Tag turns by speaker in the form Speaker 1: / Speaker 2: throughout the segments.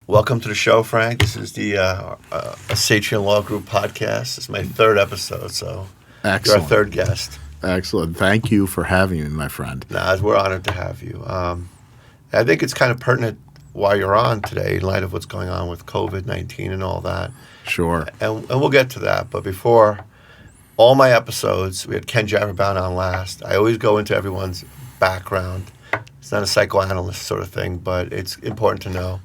Speaker 1: Welcome to the show, Frank. This is the Satrian Law Group podcast. It's my third episode, so
Speaker 2: Excellent.
Speaker 1: you're our third guest.
Speaker 2: Excellent. Thank you for having me, my friend.
Speaker 1: We're honored to have you. I think it's kind of pertinent why you're on today in light of what's going on with COVID-19 and all that.
Speaker 2: Sure.
Speaker 1: And we'll get to that. But before all my episodes, we had Ken Javerbaum on last. I always go into everyone's background. It's not a psychoanalyst sort of thing, but it's important to know.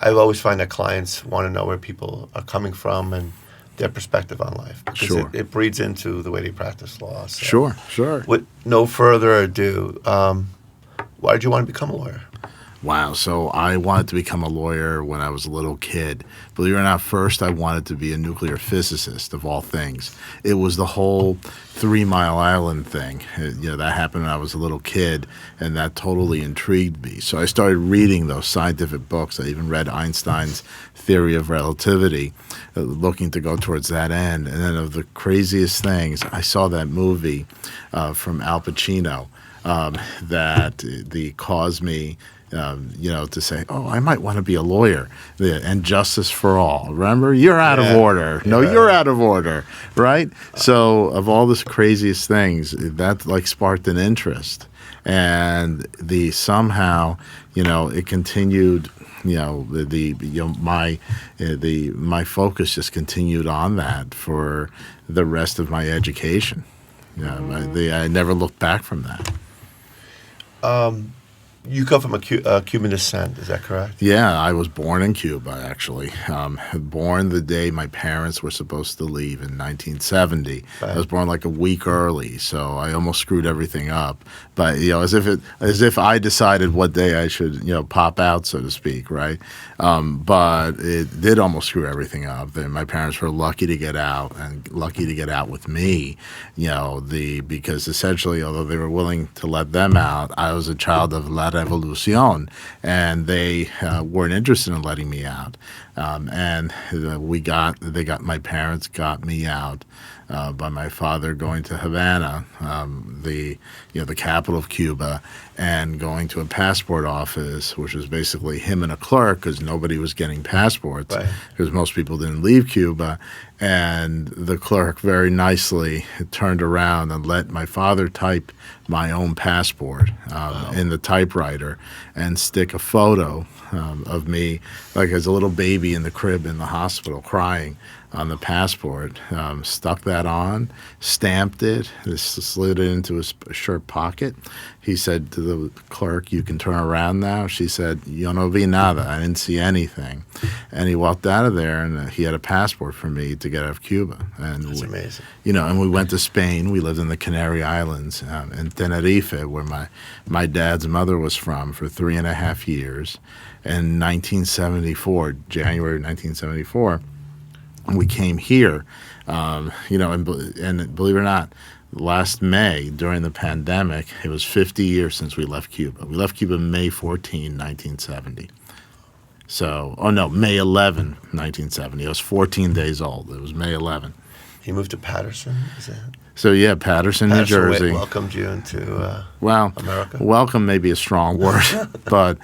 Speaker 1: I always find that clients want to know where people are coming from and their perspective on life. Because
Speaker 2: Sure.
Speaker 1: it breeds into the way they practice law. So
Speaker 2: Sure.
Speaker 1: with no further ado, why did you want to become a lawyer?
Speaker 2: Wow. So I wanted to become a lawyer when I was a little kid. Believe it or not, first I wanted to be a nuclear physicist, of all things. It was the whole 3 Mile Island thing. That happened when I was a little kid, and that totally intrigued me. So I started reading those scientific books. I even read Einstein's Theory of Relativity, looking to go towards that end. And then of the craziest things, I saw that movie from Al Pacino that caused me to say, I might want to be a lawyer. And Justice for All. Remember? You're out of order. No, you're out of order. Right? So of all the craziest things, that sparked an interest. And somehow, it continued, my focus just continued on that for the rest of my education. I never looked back from that.
Speaker 1: You come from a Cuban descent, is that correct?
Speaker 2: Yeah, I was born in Cuba, actually. Born the day my parents were supposed to leave in 1970.
Speaker 1: Right.
Speaker 2: I was born like a week early, so I almost screwed everything up. But as if I decided what day I should pop out, so to speak, right? But it did almost screw everything up. My parents were lucky to get out, and lucky to get out with me. Because essentially, although they were willing to let them out, I was a child of La Revolucion, and they weren't interested in letting me out. My parents got me out by my father going to Havana, the capital of Cuba, and going to a passport office, which was basically him and a clerk, because nobody was getting passports, because most people didn't leave Cuba. And the clerk very nicely turned around and let my father type my own passport in the typewriter and stick a photo of me, like as a little baby in the crib in the hospital crying, on the passport. Stuck that on, stamped it, slid it into his shirt pocket. He said to the clerk, "You can turn around now." She said, "Yo no vi nada." I didn't see anything. And he walked out of there, and he had a passport for me to get out of Cuba. And
Speaker 1: That's amazing.
Speaker 2: And we went to Spain. We lived in the Canary Islands, in Tenerife, where my dad's mother was from, for 3.5 years. In 1974, January 1974, we came here, and believe it or not, last May, during the pandemic, it was 50 years since we left Cuba. We left Cuba May 14, 1970. So, May 11, 1970. I was 14 days old. It was May 11.
Speaker 1: You moved to Patterson, is that?
Speaker 2: So, yeah, Patterson, New Jersey.
Speaker 1: Welcomed you into America?
Speaker 2: Welcome may be a strong word. But,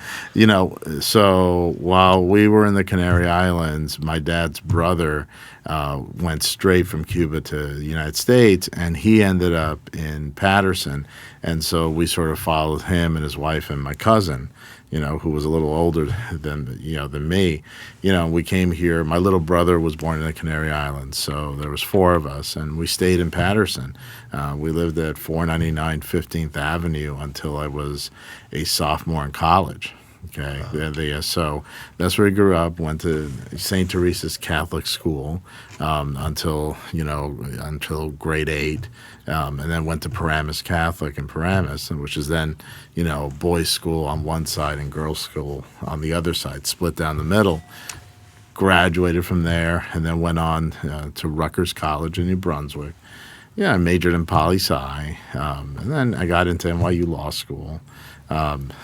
Speaker 2: so while we were in the Canary Islands, my dad's brother went straight from Cuba to the United States, and he ended up in Patterson. And so we sort of followed him and his wife and my cousin, who was a little older than me. We came here. My little brother was born in the Canary Islands, so there was 4 of us, and we stayed in Patterson. We lived at 499 15th Avenue until I was a sophomore in college. Okay, so that's where I grew up. Went to St. Teresa's Catholic School until grade 8, and then went to Paramus Catholic in Paramus, which is then boys' school on one side and girls' school on the other side, split down the middle. Graduated from there, and then went on to Rutgers College in New Brunswick. I majored in poli-sci, and then I got into NYU Law School.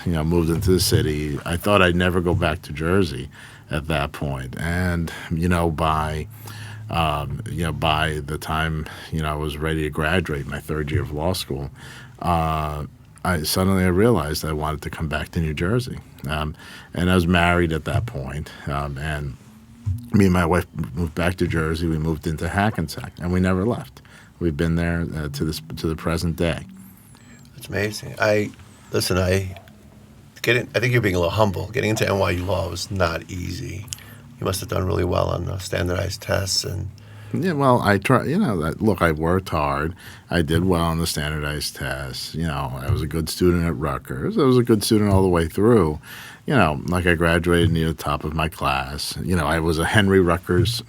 Speaker 2: Moved into the city. I thought I'd never go back to Jersey at that point. And, by the time, I was ready to graduate my 3rd year of law school, I realized I wanted to come back to New Jersey, and I was married at that point, and me and my wife moved back to Jersey. We moved into Hackensack, and we never left. We've been there to the present day.
Speaker 1: It's amazing. I think you're being a little humble. Getting into NYU law was not easy. You must have done really well on the standardized tests and.
Speaker 2: Yeah, well, I try. Look, I worked hard. I did well on the standardized tests. I was a good student at Rutgers. I was a good student all the way through. I graduated near the top of my class. I was a Henry Rutgers,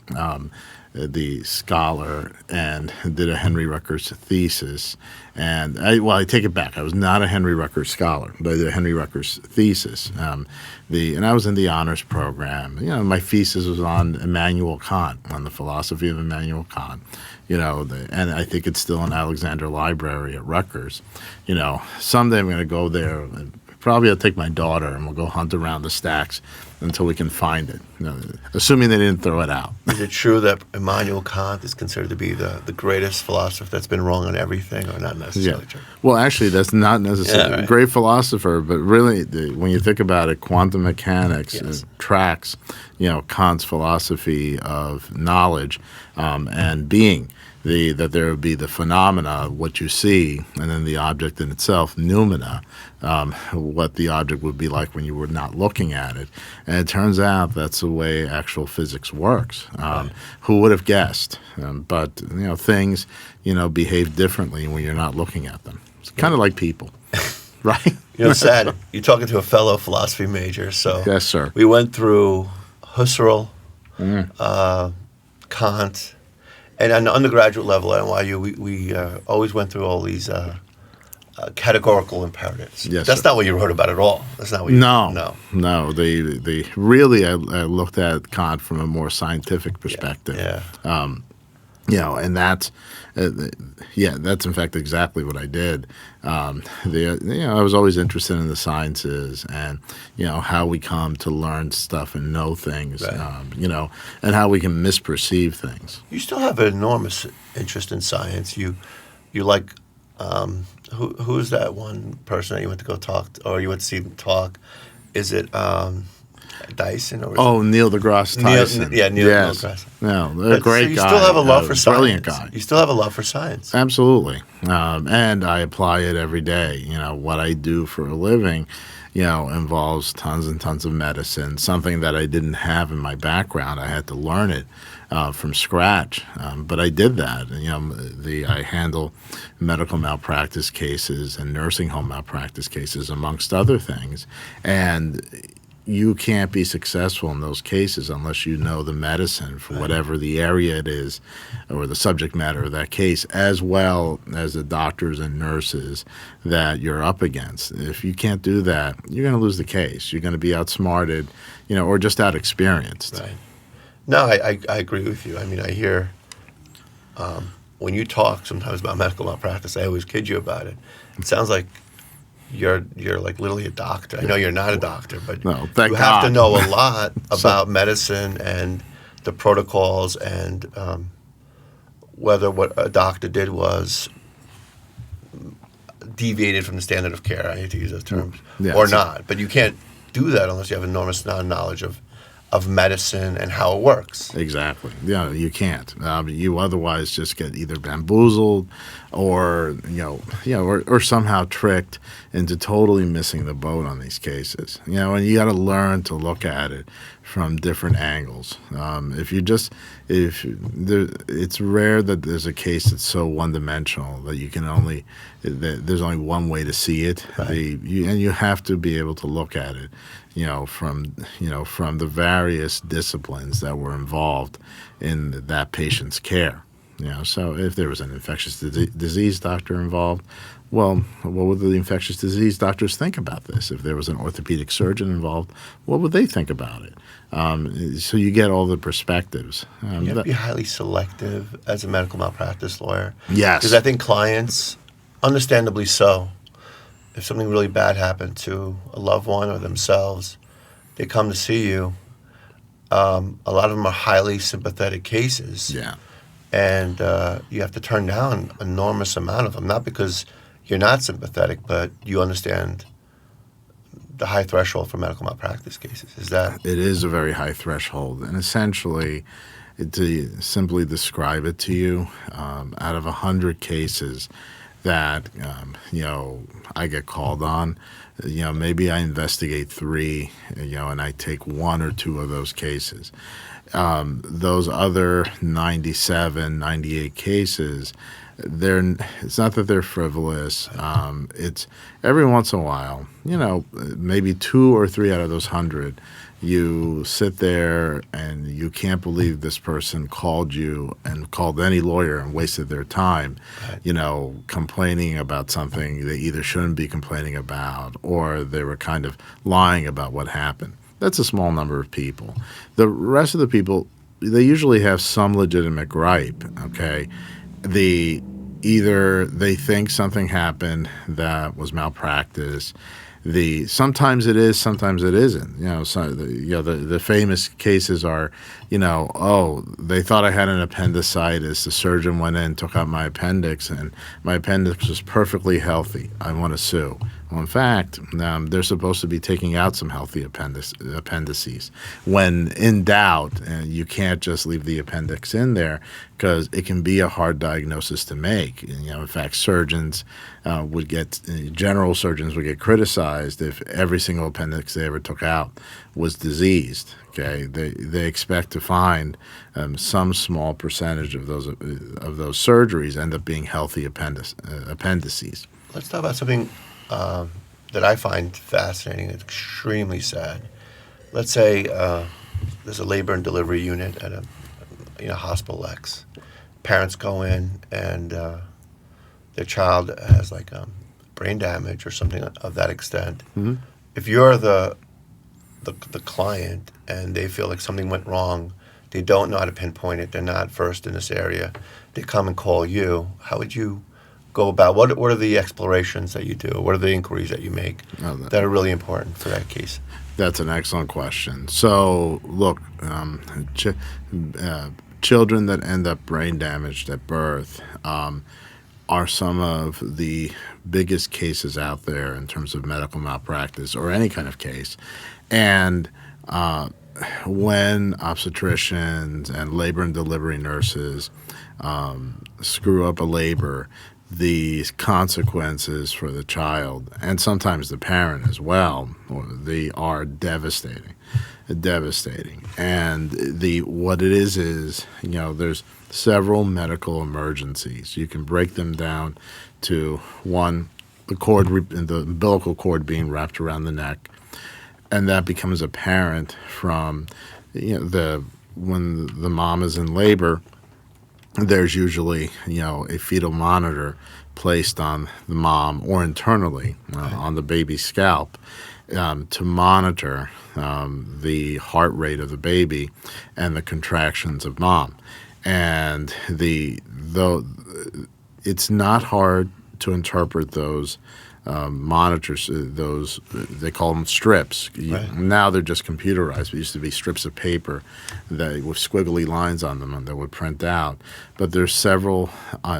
Speaker 2: the scholar, and did a Henry Rutgers thesis. And I take it back. I was not a Henry Rutgers scholar, but I did a Henry Rutgers thesis. And I was in the honors program. My thesis was on Immanuel Kant, on the philosophy of Immanuel Kant. And I think it's still in Alexander Library at Rutgers. Someday I'm going to go there. Probably I'll take my daughter and we'll go hunt around the stacks until we can find it, assuming they didn't throw it out.
Speaker 1: Is it true that Immanuel Kant is considered to be the greatest philosopher that's been wrong on everything, or not necessarily true?
Speaker 2: Well, actually, that's not necessarily a great philosopher, but really, when you think about it, quantum mechanics tracks, Kant's philosophy of knowledge and being. That there would be the phenomena, what you see, and then the object in itself, noumena, what the object would be like when you were not looking at it. And it turns out that's the way actual physics works. Who would have guessed? But things, behave differently when you're not looking at them. It's kind of like people, right?
Speaker 1: Sad. You're talking to a fellow philosophy major, so
Speaker 2: yes, sir.
Speaker 1: We went through Husserl, Kant. And on the undergraduate level at NYU, we always went through all these categorical imperatives.
Speaker 2: Yes,
Speaker 1: that's
Speaker 2: sir.
Speaker 1: not what you wrote about at all. That's not what you
Speaker 2: No. They really, I looked at Kant from a more scientific perspective. And that's in fact exactly what I did. I was always interested in the sciences and how we come to learn stuff and know things, and how we can misperceive things.
Speaker 1: You still have an enormous interest in science. You like who's that one person that you went to go talk to, or you went to see them talk? Is it Dyson? Or
Speaker 2: Neil deGrasse Tyson.
Speaker 1: Neil deGrasse.
Speaker 2: No, they're a great guy.
Speaker 1: You still have a love for science.
Speaker 2: Brilliant guy.
Speaker 1: You still have a love for science.
Speaker 2: Absolutely. And I apply it every day. What I do for a living, involves tons and tons of medicine, something that I didn't have in my background. I had to learn it from scratch. But I did that. I handle medical malpractice cases and nursing home malpractice cases, amongst other things. And you can't be successful in those cases unless you know the medicine for whatever the area it is or the subject matter of that case, as well as the doctors and nurses that you're up against. If you can't do that, you're going to lose the case. You're going to be outsmarted, or just out-experienced.
Speaker 1: Right. No, I agree with you. I mean, I hear when you talk sometimes about medical malpractice, I always kid you about it. It sounds like you're like literally a doctor. I know you're not a doctor, but you have to know a lot about medicine and the protocols and whether what a doctor did was deviated from the standard of care. I hate to use those terms, or not. But you can't do that unless you have enormous knowledge of medicine and how it works.
Speaker 2: Exactly. Yeah, you can't. You otherwise just get either bamboozled or or somehow tricked into totally missing the boat on these cases. And you got to learn to look at it from different angles. It's rare that there's a case that's so one-dimensional that there's only one way to see it.
Speaker 1: Right.
Speaker 2: And you have to be able to look at it, from the various disciplines that were involved in that patient's care. So if there was an infectious disease doctor involved, well, what would the infectious disease doctors think about this? If there was an orthopedic surgeon involved, what would they think about it? So you get all the perspectives.
Speaker 1: You have to be highly selective as a medical malpractice lawyer.
Speaker 2: Yes.
Speaker 1: Because I think clients, understandably so, if something really bad happened to a loved one or themselves, they come to see you. A lot of them are highly sympathetic cases.
Speaker 2: Yeah.
Speaker 1: And you have to turn down an enormous amount of them, not because you're not sympathetic, but you understand the high threshold for medical malpractice cases. Is that
Speaker 2: It is a very high threshold, and essentially, to simply describe it to you, out of 100 cases that I get called on, maybe I investigate 3, and I take 1 or 2 of those cases. Those other 97, 98 cases, it's not that they're frivolous. It's every once in a while, maybe 2 or 3 out of those 100, you sit there and you can't believe this person called you and called any lawyer and wasted their time, complaining about something they either shouldn't be complaining about, or they were kind of lying about what happened. That's a small number of people. The rest of the people, they usually have some legitimate gripe, okay? Either they think something happened that was malpractice. Sometimes it is, sometimes it isn't. The famous cases are, they thought I had an appendicitis. The surgeon went in, took out my appendix, and my appendix was perfectly healthy. I want to sue. Well, in fact, they're supposed to be taking out some healthy appendices. When in doubt, you can't just leave the appendix in there, because it can be a hard diagnosis to make. In fact, general surgeons would get criticized if every single appendix they ever took out was diseased. Okay, they expect to find some small percentage of those surgeries end up being healthy appendices.
Speaker 1: Let's talk about something that I find fascinating and extremely sad. Let's say there's a labor and delivery unit at a hospital X. Parents go in and their child has brain damage or something of that extent.
Speaker 2: Mm-hmm.
Speaker 1: If you're the client and they feel like something went wrong, they don't know how to pinpoint it, they're not versed in this area, they come and call you, how would you go about, what are the explorations that you do? What are the inquiries that you make that are really important for that case?
Speaker 2: That's an excellent question. So, look, children that end up brain damaged at birth are some of the biggest cases out there in terms of medical malpractice or any kind of case. And when obstetricians and labor and delivery nurses screw up a labor, the consequences for the child and sometimes the parent as well, they are devastating. And what it is there's several medical emergencies. You can break them down to one, the umbilical cord being wrapped around the neck, and that becomes apparent from when the mom is in labor. There's usually, a fetal monitor placed on the mom or internally on the baby's scalp to monitor the heart rate of the baby and the contractions of mom. And it's not hard to interpret those monitors, they call them strips.
Speaker 1: Right.
Speaker 2: Now they're just computerized. It used to be strips of paper with squiggly lines on them and that would print out. But there's several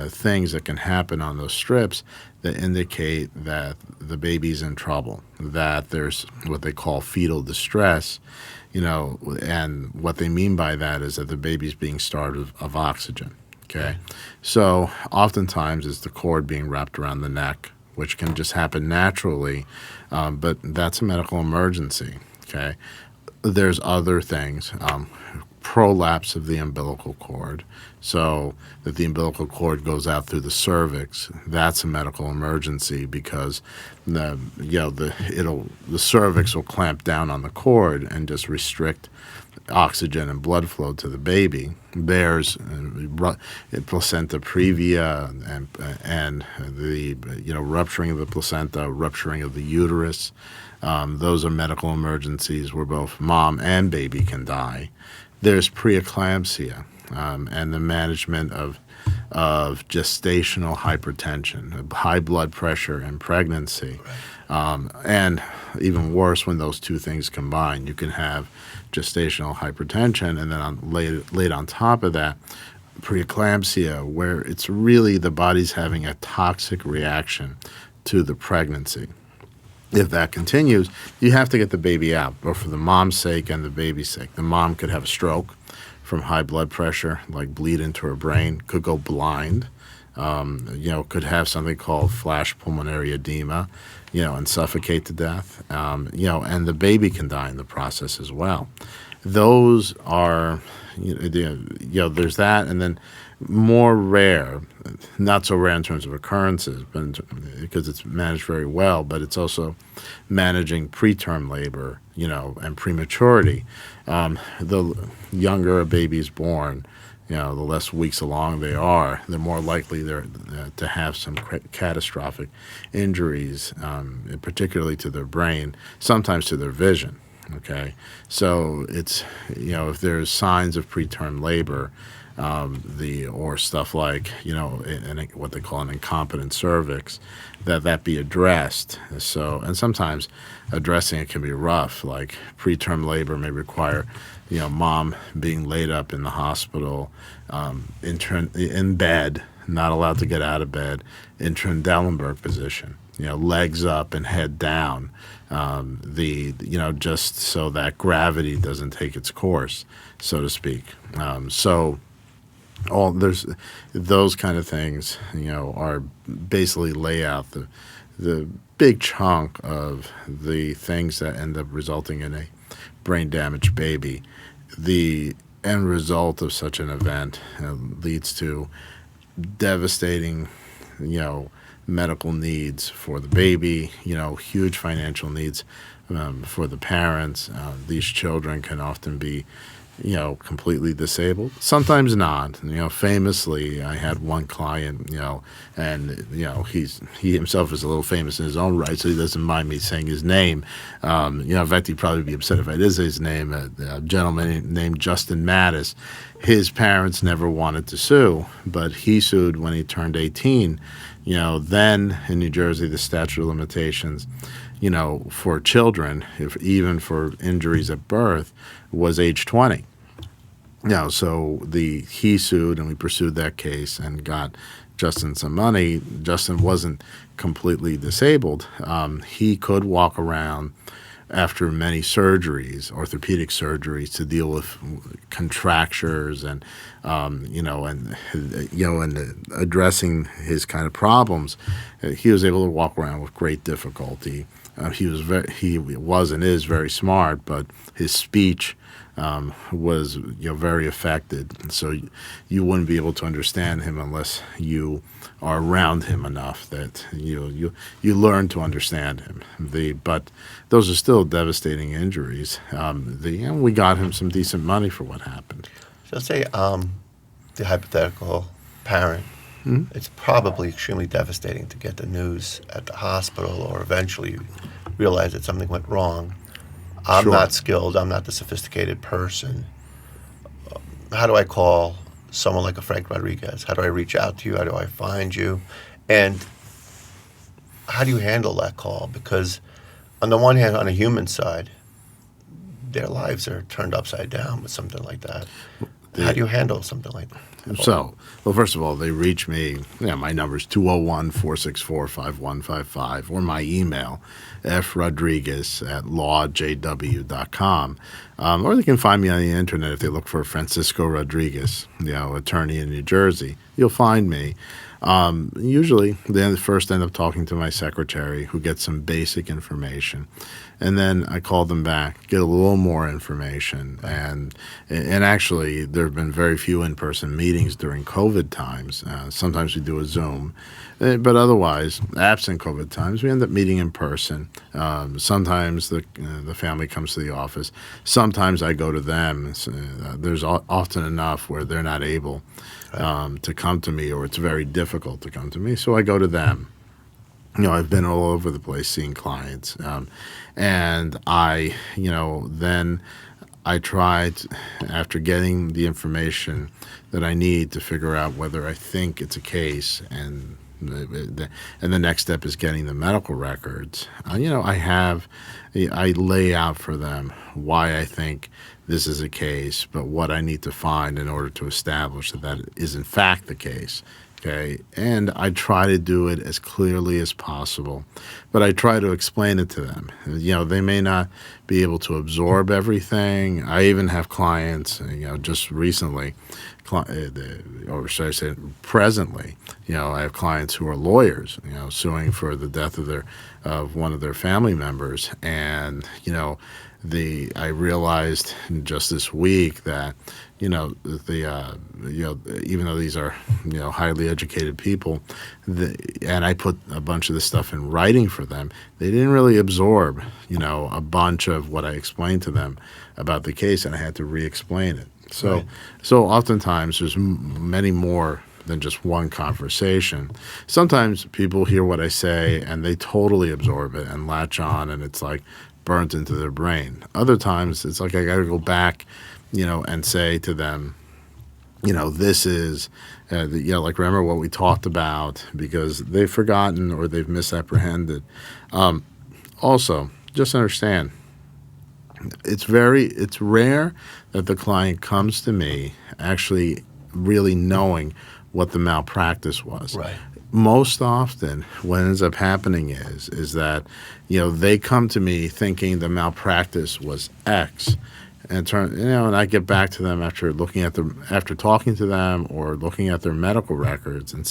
Speaker 2: things that can happen on those strips that indicate that the baby's in trouble, that there's what they call fetal distress, and what they mean by that is that the baby's being starved of oxygen. Okay, so oftentimes it's the cord being wrapped around the neck, which can just happen naturally, but that's a medical emergency, okay? There's other things, prolapse of the umbilical cord, so that the umbilical cord goes out through the cervix. That's a medical emergency because the cervix will clamp down on the cord and just restrict oxygen and blood flow to the baby. There's placenta previa and the rupturing of the placenta, rupturing of the uterus. Those are medical emergencies where both mom and baby can die. There's preeclampsia and the management of gestational hypertension, high blood pressure in pregnancy. And even worse, when those two things combine, you can have gestational hypertension, and then laid on top of that, preeclampsia, where it's really the body's having a toxic reaction to the pregnancy. If that continues, you have to get the baby out, both for the mom's sake and the baby's sake. The mom could have a stroke from high blood pressure, like bleed into her brain, could go blind, could have something called flash pulmonary edema, and suffocate to death, and the baby can die in the process as well. Those are, there's that, and then more rare, not so rare in terms of occurrences, but because it's managed very well, but it's also managing preterm labor, and prematurity. The younger a baby is born, the less weeks along they are, the more likely they're to have some catastrophic injuries, particularly to their brain, sometimes to their vision. Okay, so it's if there's signs of preterm labor, or stuff like what they call an incompetent cervix, that be addressed. So, and sometimes addressing it can be rough. Like preterm labor may require mom being laid up in the hospital, in bed, not allowed to get out of bed, in Trendelenburg position, legs up and head down, just so that gravity doesn't take its course, so to speak. There's those kind of things, are basically lay out the big chunk of the things that end up resulting in a brain damaged baby. The end result of such an event leads to devastating, medical needs for the baby, huge financial needs for the parents. These children can often be completely disabled. Sometimes not. Famously, I had one client, and he himself is a little famous in his own right, so he doesn't mind me saying his name. In fact, he'd probably be upset if I did say his name. A gentleman named Justin Mattis. His parents never wanted to sue, but he sued when he turned 18. Then in New Jersey, the statute of limitations, for children, even for injuries at birth, was age 20. So he sued, and we pursued that case and got Justin some money. Justin wasn't completely disabled. He could walk around after many surgeries, orthopedic surgeries, to deal with contractures and addressing his kind of problems. He was able to walk around with great difficulty. He was and is very smart, but his speech was very affected. So you wouldn't be able to understand him unless you are around him enough that you learn to understand him. But those are still devastating injuries. We got him some decent money for what happened.
Speaker 1: So let's say the hypothetical parent. Mm-hmm. It's probably extremely devastating to get the news at the hospital, or eventually realize that something went wrong. I'm
Speaker 2: Sure.
Speaker 1: not skilled. I'm not the sophisticated person. How do I call someone like a Frank Rodriguez? How do I reach out to you? How do I find you? And how do you handle that call? Because on the one hand, on a human side, their lives are turned upside down with something like that. How do you handle something like that?
Speaker 2: So, well, first of all, they reach me. My number is 201-464-5155, or my email, frodriguez@lawjw.com. Or they can find me on the internet if they look for Francisco Rodriguez, attorney in New Jersey. You'll find me. Usually, they first end up talking to my secretary, who gets some basic information, and then I call them back, get a little more information, and actually, there have been very few in-person meetings during COVID times. Sometimes we do a Zoom, but otherwise, absent COVID times, we end up meeting in person. Sometimes the family comes to the office. Sometimes I go to them. There's often enough where they're not able to come to me, or it's very difficult to come to me, so I go to them. I've been all over the place seeing clients, and then I tried, after getting the information that I need to figure out whether I think it's a case, and and the next step is getting the medical records. I lay out for them why I think this is a case, but what I need to find in order to establish that is in fact the case. Okay, and I try to do it as clearly as possible, but I try to explain it to them. They may not be able to absorb everything. I even have clients, just recently, or should I say presently, I have clients who are lawyers, suing for the death of one of their family members, and I realized just this week that even though these are highly educated people, and I put a bunch of this stuff in writing for them, they didn't really absorb a bunch of what I explained to them about the case, and I had to re-explain it. So
Speaker 1: Right.
Speaker 2: so oftentimes there's many more than just one conversation. Sometimes people hear what I say and they totally absorb it and latch on, and it's like burnt into their brain. Other times it's like I got to go back, and say to them, this is, like remember what we talked about, because they've forgotten or they've misapprehended. Also, just understand, it's rare that the client comes to me actually really knowing what the malpractice was.
Speaker 1: Right.
Speaker 2: Most often, what ends up happening is that they come to me thinking the malpractice was X, and and I get back to them after talking to them or looking at their medical records and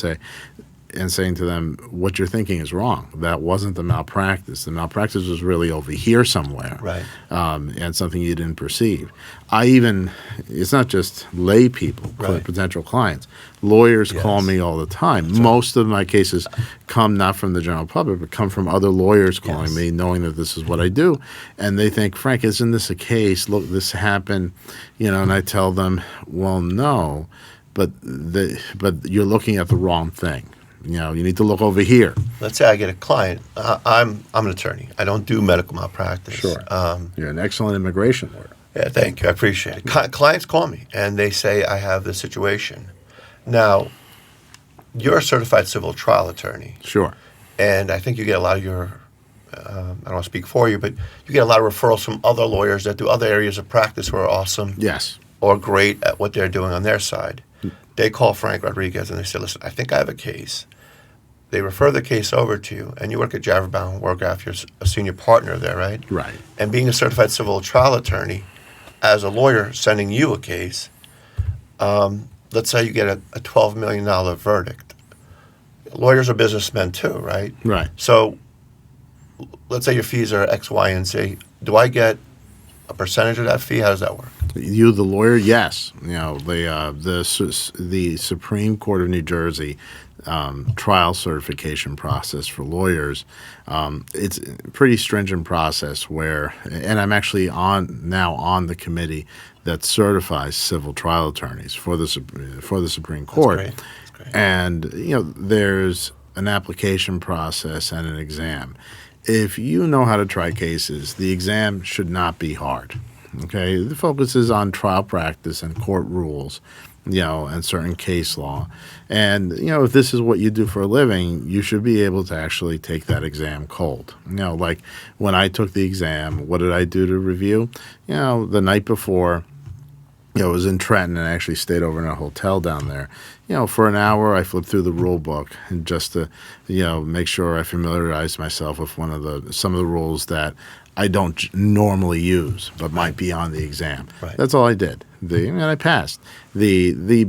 Speaker 2: saying to them, what you're thinking is wrong. That wasn't the malpractice. The malpractice was really over here somewhere,
Speaker 1: Right.
Speaker 2: And something you didn't perceive. It's not just lay people,
Speaker 1: Right.
Speaker 2: potential clients. Lawyers
Speaker 1: Yes.
Speaker 2: call me all the time. Most of my cases come not from the general public, but come from other lawyers calling
Speaker 1: Yes.
Speaker 2: me, knowing that this is what I do. And they think, Frank, isn't this a case? Look, this happened, and I tell them, well, no, but you're looking at the wrong thing. You need to look over here.
Speaker 1: Let's say I get a client. I'm an attorney. I don't do medical malpractice.
Speaker 2: Sure. You're an excellent immigration lawyer.
Speaker 1: Yeah, thank you. I appreciate it. Clients call me and they say, I have this situation. Now, you're a certified civil trial attorney,
Speaker 2: Sure.
Speaker 1: and I think you get a lot of your, I don't want to speak for you, but you get a lot of referrals from other lawyers that do other areas of practice who are awesome
Speaker 2: Yes.
Speaker 1: or great at what they're doing on their side. They call Frank Rodriguez and they say, listen, I think I have a case. They refer the case over to you, and you work at Javerbaum Wargraf. You're a senior partner there, right?
Speaker 2: Right.
Speaker 1: And being a certified civil trial attorney, as a lawyer sending you a case, let's say you get a $12 million verdict. Lawyers are businessmen too, right?
Speaker 2: Right.
Speaker 1: So let's say your fees are X, Y, and Z. Do I get a percentage of that fee? How does that work?
Speaker 2: You, the lawyer, yes. The Supreme Court of New Jersey trial certification process for lawyers. It's a pretty stringent process and I'm actually now on the committee that certifies civil trial attorneys for the Supreme Court.
Speaker 1: That's great. That's great.
Speaker 2: And there's an application process and an exam. If you know how to try cases, the exam should not be hard. Okay, the focus is on trial practice and court rules, and certain case law. And, if this is what you do for a living, you should be able to actually take that exam cold. Like when I took the exam, what did I do to review? The night before, I was in Trenton and I actually stayed over in a hotel down there. For an hour, I flipped through the rule book and just to, make sure I familiarized myself with some of the rules that I don't normally use, but might be on the exam.
Speaker 1: Right.
Speaker 2: That's all I did. And I passed. The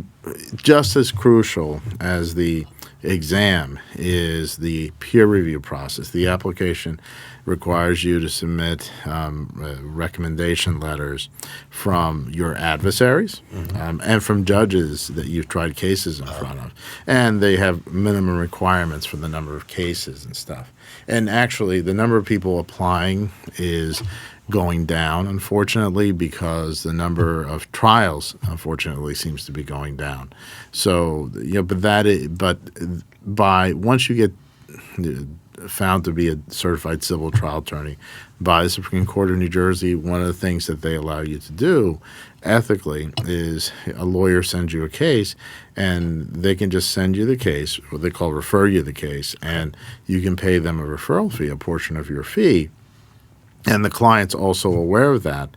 Speaker 2: just as crucial as the exam is the peer review process. The application requires you to submit recommendation letters from your adversaries and from judges that you've tried cases in front of. And they have minimum requirements for the number of cases and stuff. And actually, the number of people applying is going down, unfortunately, because the number of trials, unfortunately, seems to be going down. So, but once you get found to be a certified civil trial attorney by the Supreme Court of New Jersey. One of the things that they allow you to do ethically is a lawyer sends you a case, and they can just send you the case, what they call refer you the case, and you can pay them a referral fee, a portion of your fee. And the client's also aware of that,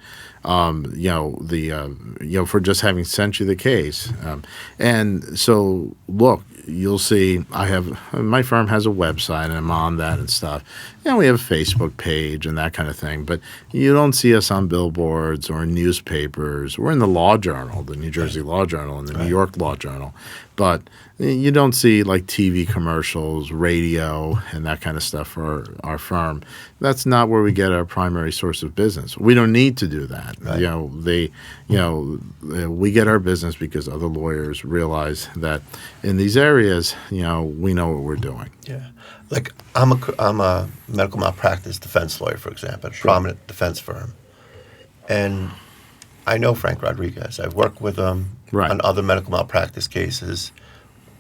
Speaker 2: for just having sent you the case. And so, look, you'll see my firm has a website, and I'm on that and stuff. We have a Facebook page and that kind of thing, but you don't see us on billboards or in newspapers. We're in the Law Journal, the New Jersey Law Journal, and the New York Law Journal. But you don't see like TV commercials, radio, and that kind of stuff for our firm. That's not where we get our primary source of business. We don't need to do that. Right. We get our business because other lawyers realize that in these areas, we know what we're doing.
Speaker 1: Yeah. Like I'm a medical malpractice defense lawyer, for example, at a prominent defense firm. And I know Frank Rodriguez. I've worked with him on other medical malpractice cases.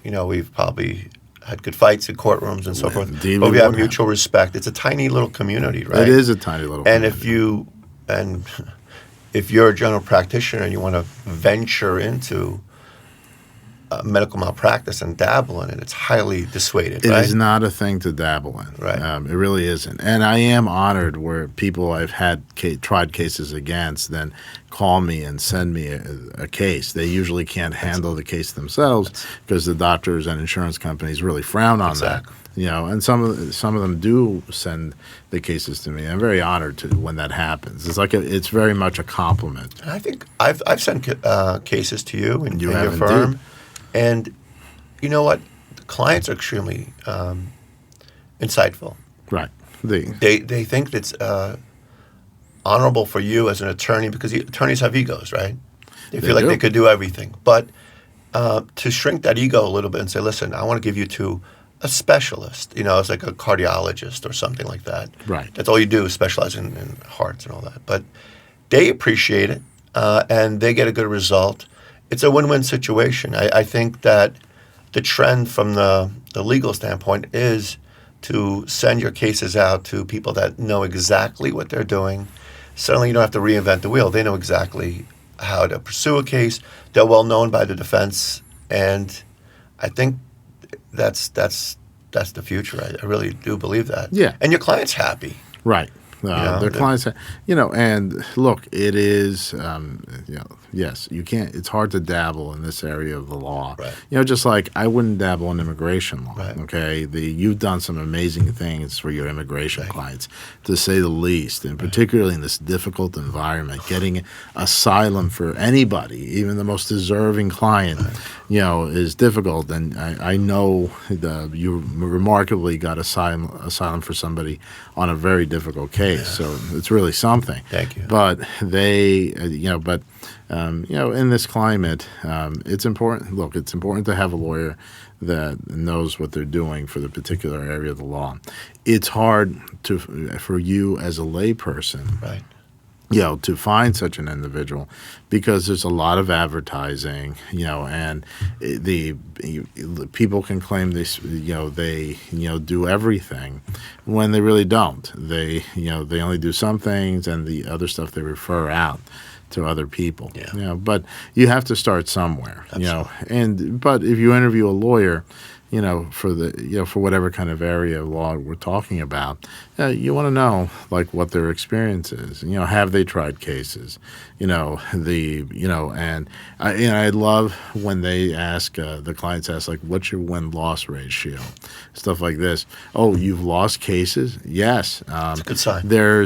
Speaker 1: We've probably had good fights in courtrooms and so forth. But we have mutual respect. It's a tiny little community, right?
Speaker 2: It is a tiny little community.
Speaker 1: And if you're a general practitioner and you want to venture into medical malpractice and dabble in it, it's highly dissuaded.
Speaker 2: It is not a thing to dabble in.
Speaker 1: Right.
Speaker 2: It really isn't. And I am honored where people I've had tried cases against then call me and send me a case. They usually can't handle the case themselves because the doctors and insurance companies really frown on that. And some of them do send the cases to me. I'm very honored when that happens. It's very much a compliment.
Speaker 1: And I think I've sent cases to you and
Speaker 2: you
Speaker 1: your firm. Indeed. And you know what? The clients are extremely insightful.
Speaker 2: Right.
Speaker 1: They think it's honorable for you as an attorney because attorneys have egos, right? They feel like they could do everything. But to shrink that ego a little bit and say, listen, I want to give you to a specialist. It's like a cardiologist or something like that.
Speaker 2: Right.
Speaker 1: That's all you do is specialize in hearts and all that. But they appreciate it and they get a good result. It's a win-win situation. I think that the trend from the legal standpoint is to send your cases out to people that know exactly what they're doing. Certainly you don't have to reinvent the wheel. They know exactly how to pursue a case. They're well known by the defense. And I think that's the future. I really do believe that.
Speaker 2: Yeah.
Speaker 1: And your client's happy.
Speaker 2: Right. Their clients, and look, it is, yes, you can't, it's hard to dabble in this area of the law.
Speaker 1: Right.
Speaker 2: Just like I wouldn't dabble in immigration law,
Speaker 1: right.
Speaker 2: Okay? You've done some amazing things for your immigration clients, to say the least, and particularly in this difficult environment, getting asylum for anybody, even the most deserving client, is difficult. And I know you remarkably got asylum for somebody on a very difficult case. So it's really something.
Speaker 1: Thank you.
Speaker 2: But they, in this climate, it's important. Look, it's important to have a lawyer that knows what they're doing for the particular area of the law. It's hard for you as a layperson,
Speaker 1: right,
Speaker 2: to find such an individual because there's a lot of advertising, and the people can claim this, they do everything when they really don't. They only do some things, and the other stuff they refer out to other people.
Speaker 1: Yeah.
Speaker 2: But you have to start somewhere.
Speaker 1: Absolutely.
Speaker 2: But if you interview a lawyer, for whatever kind of area of law we're talking about, you want to know what their experience is. Have they tried cases? And I love when they ask the clients ask what's your win-loss ratio, stuff like this. Oh, you've lost cases? Yes.
Speaker 1: It's a good sign.
Speaker 2: There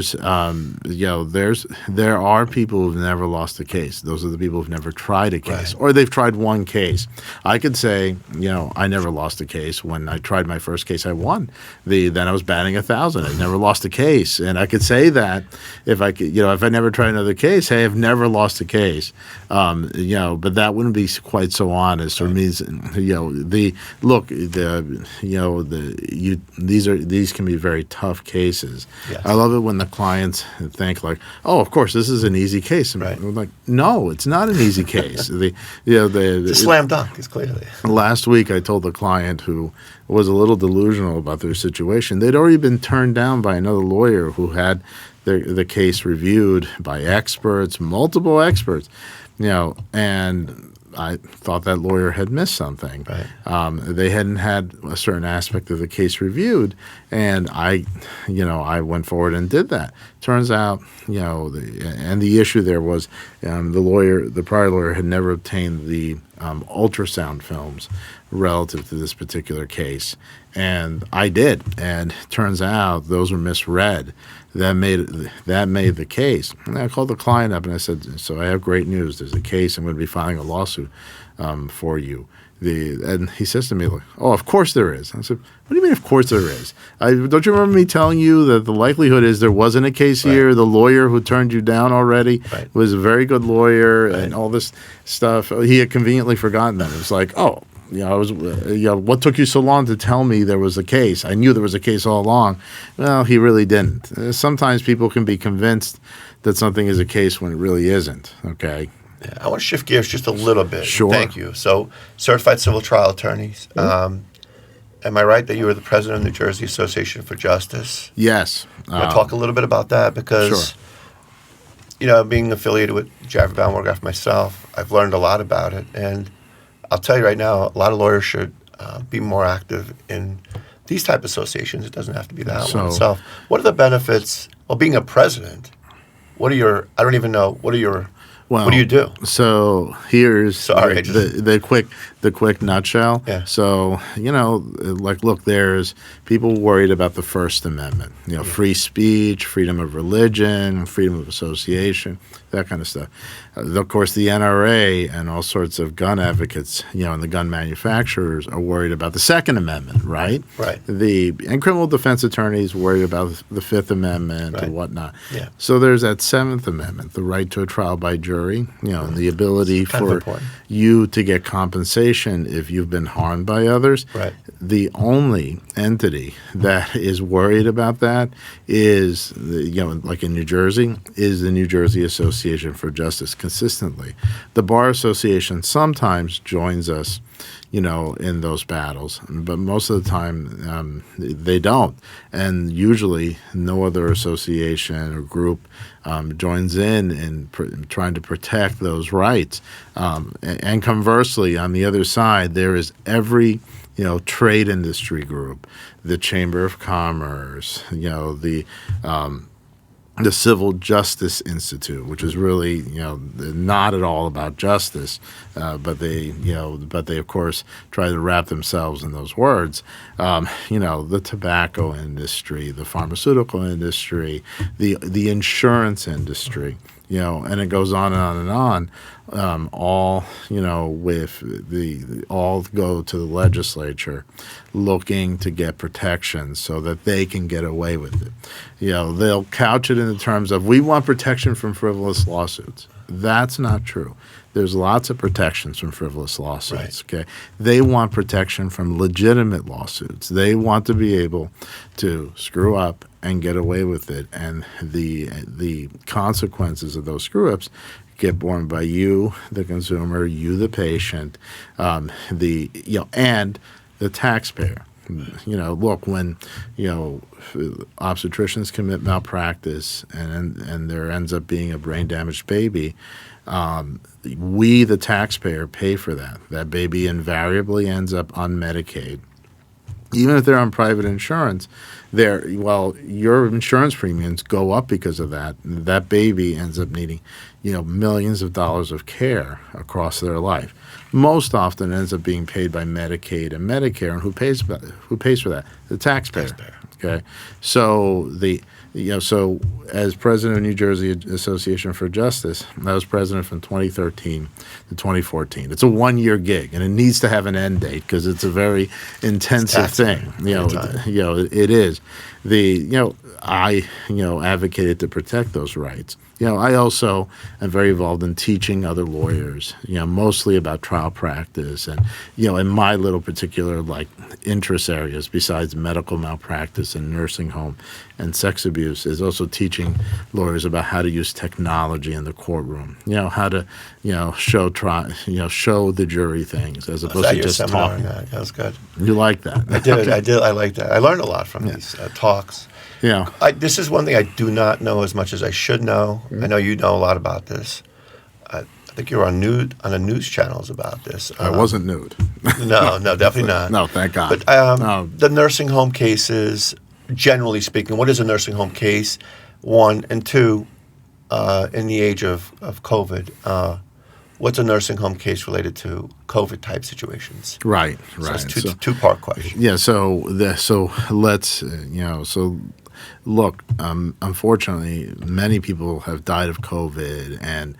Speaker 2: are people who've never lost a case. Those are the people who've never tried a case, or they've tried one case. I could say, I never lost a case. When I tried my first case, I won. Then I was batting 1,000. I never lost a case, and I could say that if I could, if I never tried another case, hey, I've never lost a case. But that wouldn't be quite so honest, or means these can be very tough cases.
Speaker 1: Yes.
Speaker 2: I love it when the clients think oh, of course this is an easy case. And I'm like, no, it's not an easy case.
Speaker 1: It's a slam dunk. It's clearly.
Speaker 2: Last week I told the client, client who was a little delusional about their situation. They'd already been turned down by another lawyer who had the case reviewed by experts, multiple experts, and I thought that lawyer had missed something.
Speaker 1: Right.
Speaker 2: They hadn't had a certain aspect of the case reviewed, and I went forward and did that. Turns out, the issue there was the prior lawyer had never obtained the ultrasound films relative to this particular case, and I did. And turns out those were misread. That made the case. And I called the client up and I said, "So I have great news. There's a case. I'm going to be filing a lawsuit for you." And he says to me, "Oh, of course there is." I said, "What do you mean, of course there is? Don't you remember me telling you that the likelihood is there wasn't a case here? The lawyer who turned you down already was a very good lawyer and all this stuff." He had conveniently forgotten that. It was like, "Oh, what took you so long to tell me there was a case? I knew there was a case all along." Well, he really didn't. Sometimes people can be convinced that something is a case when it really isn't. Okay.
Speaker 1: Yeah, I want to shift gears just a little bit.
Speaker 2: Sure.
Speaker 1: Thank you. So, certified civil trial attorneys. Am I right that you were the president of New Jersey Association for Justice?
Speaker 2: Yes.
Speaker 1: Want to talk a little bit about that? Because, being affiliated with Jerzey Baumwerk myself, I've learned a lot about it. And I'll tell you right now, a lot of lawyers should be more active in these type of associations. It doesn't have to be that one itself. What are the benefits? Well, being a president, what do you do?
Speaker 2: So here's the quick nutshell.
Speaker 1: Yeah.
Speaker 2: So, look, there's people worried about the First Amendment, free speech, freedom of religion, freedom of association, that kind of stuff. Of course, the NRA and all sorts of gun advocates, and the gun manufacturers are worried about the Second Amendment, right?
Speaker 1: Right.
Speaker 2: And criminal defense attorneys worried about the Fifth Amendment and whatnot.
Speaker 1: Yeah.
Speaker 2: So there's that Seventh Amendment, the right to a trial by jury, and the ability for you to get compensation if you've been harmed by others.
Speaker 1: Right.
Speaker 2: The only entity that is worried about that is, like in New Jersey, is the New Jersey Association for Justice consistently. The Bar Association sometimes joins us, in those battles, but most of the time they don't. And usually no other association or group joins in trying to protect those rights. And conversely, on the other side, there is every trade industry group, the Chamber of Commerce, the Civil Justice Institute, which is really, not at all about justice, but they of course try to wrap themselves in those words. The tobacco industry, the pharmaceutical industry, the insurance industry, and it goes on and on and on. All all go to the legislature looking to get protections so that they can get away with it. They'll couch it in the terms of, we want protection from frivolous lawsuits. That's not true. There's lots of protections from frivolous lawsuits.
Speaker 1: Right.
Speaker 2: Okay, they want protection from legitimate lawsuits. They want to be able to screw up and get away with it, and the consequences of those screw-ups get borne by you, the consumer, you, the patient, and the taxpayer. Look, when obstetricians commit malpractice and there ends up being a brain-damaged baby, we, the taxpayer, pay for that. That baby invariably ends up on Medicaid. Even if they're on private insurance, your insurance premiums go up because of that. That baby ends up needing, millions of dollars of care across their life. Most often ends up being paid by Medicaid and Medicare, and who pays for that? The taxpayer. Okay, so so as president of New Jersey Association for Justice, I was president from 2013 to 2014. It's a one-year gig, and it needs to have an end date because it's a very intensive thing. It is. I advocated to protect those rights. I also am very involved in teaching other lawyers, mostly about trial practice and, in my little particular interest areas besides medical malpractice and nursing home and sex abuse is also teaching lawyers about how to use technology in the courtroom, how to, show the jury things as opposed to just talking.
Speaker 1: That was good.
Speaker 2: You like that?
Speaker 1: I did. I like that. I learned a lot from these talks.
Speaker 2: Yeah.
Speaker 1: This is one thing I do not know as much as I should know. I know you know a lot about this. I think you're on the news channels about this.
Speaker 2: I wasn't nude.
Speaker 1: No, definitely not.
Speaker 2: No, thank God.
Speaker 1: But the nursing home cases, generally speaking, what is a nursing home case? One, and two, in the age of COVID, what's a nursing home case related to COVID type situations?
Speaker 2: Right.
Speaker 1: So it's two-part question.
Speaker 2: Yeah. So let's look. Unfortunately, many people have died of COVID, and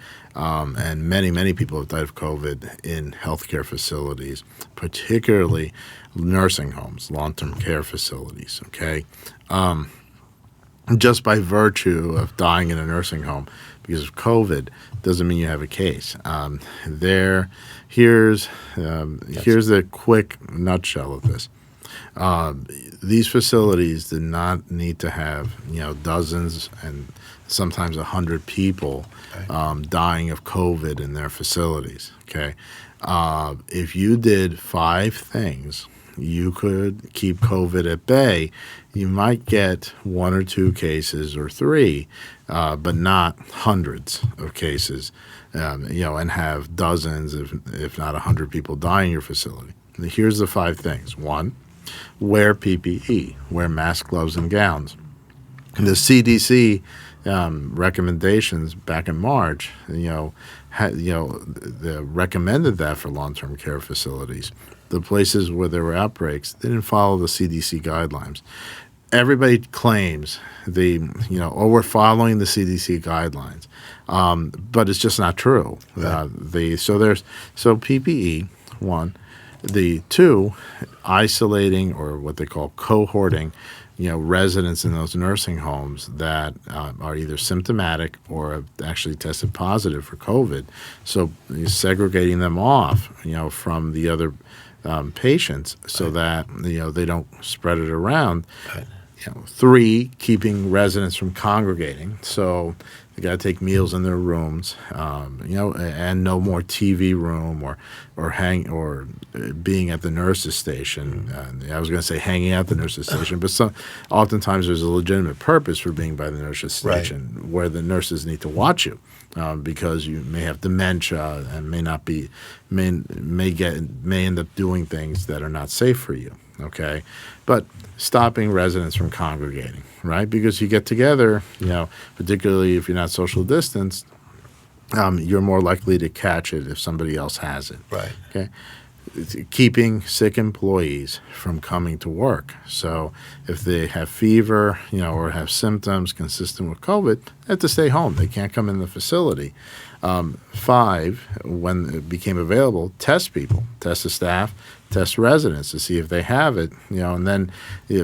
Speaker 2: many people have died of COVID in healthcare facilities, particularly nursing homes, long-term care facilities. Okay. Just by virtue of dying in a nursing home because of COVID doesn't mean you have a case. Here's the quick nutshell of this. These facilities did not need to have dozens and sometimes 100 people dying of COVID in their facilities. Okay, if you did 5 things, you could keep COVID at bay. You might get 1 or 2 cases or 3, but not hundreds of cases, and have dozens, if not 100 people die in your facility. Here's the 5 things. 1, wear PPE, wear masks, gloves, and gowns. The CDC recommendations back in March, they recommended that for long-term care facilities. The places where there were outbreaks, they didn't follow the CDC guidelines. Everybody claims we're following the CDC guidelines, but it's just not true.
Speaker 1: Right.
Speaker 2: So PPE, 1, the 2, isolating or what they call cohorting, residents in those nursing homes that are either symptomatic or have actually tested positive for COVID. So segregating them off, from the other patients so that they don't spread it around.
Speaker 1: Right.
Speaker 2: 3, keeping residents from congregating. So they got to take meals in their rooms, and no more TV room or being at the nurse's station. I was going to say hanging out the nurse's station, but oftentimes there's a legitimate purpose for being by the nurse's station where the nurses need to watch you. Because you may have dementia and may end up doing things that are not safe for you. Okay, but stopping residents from congregating, right? Because you get together, particularly if you're not social distanced, you're more likely to catch it if somebody else has it.
Speaker 1: Right.
Speaker 2: Okay. Keeping sick employees from coming to work. So if they have fever, or have symptoms consistent with COVID, they have to stay home. They can't come in the facility. 5, when it became available, test people, test the staff, test residents to see if they have it. And then,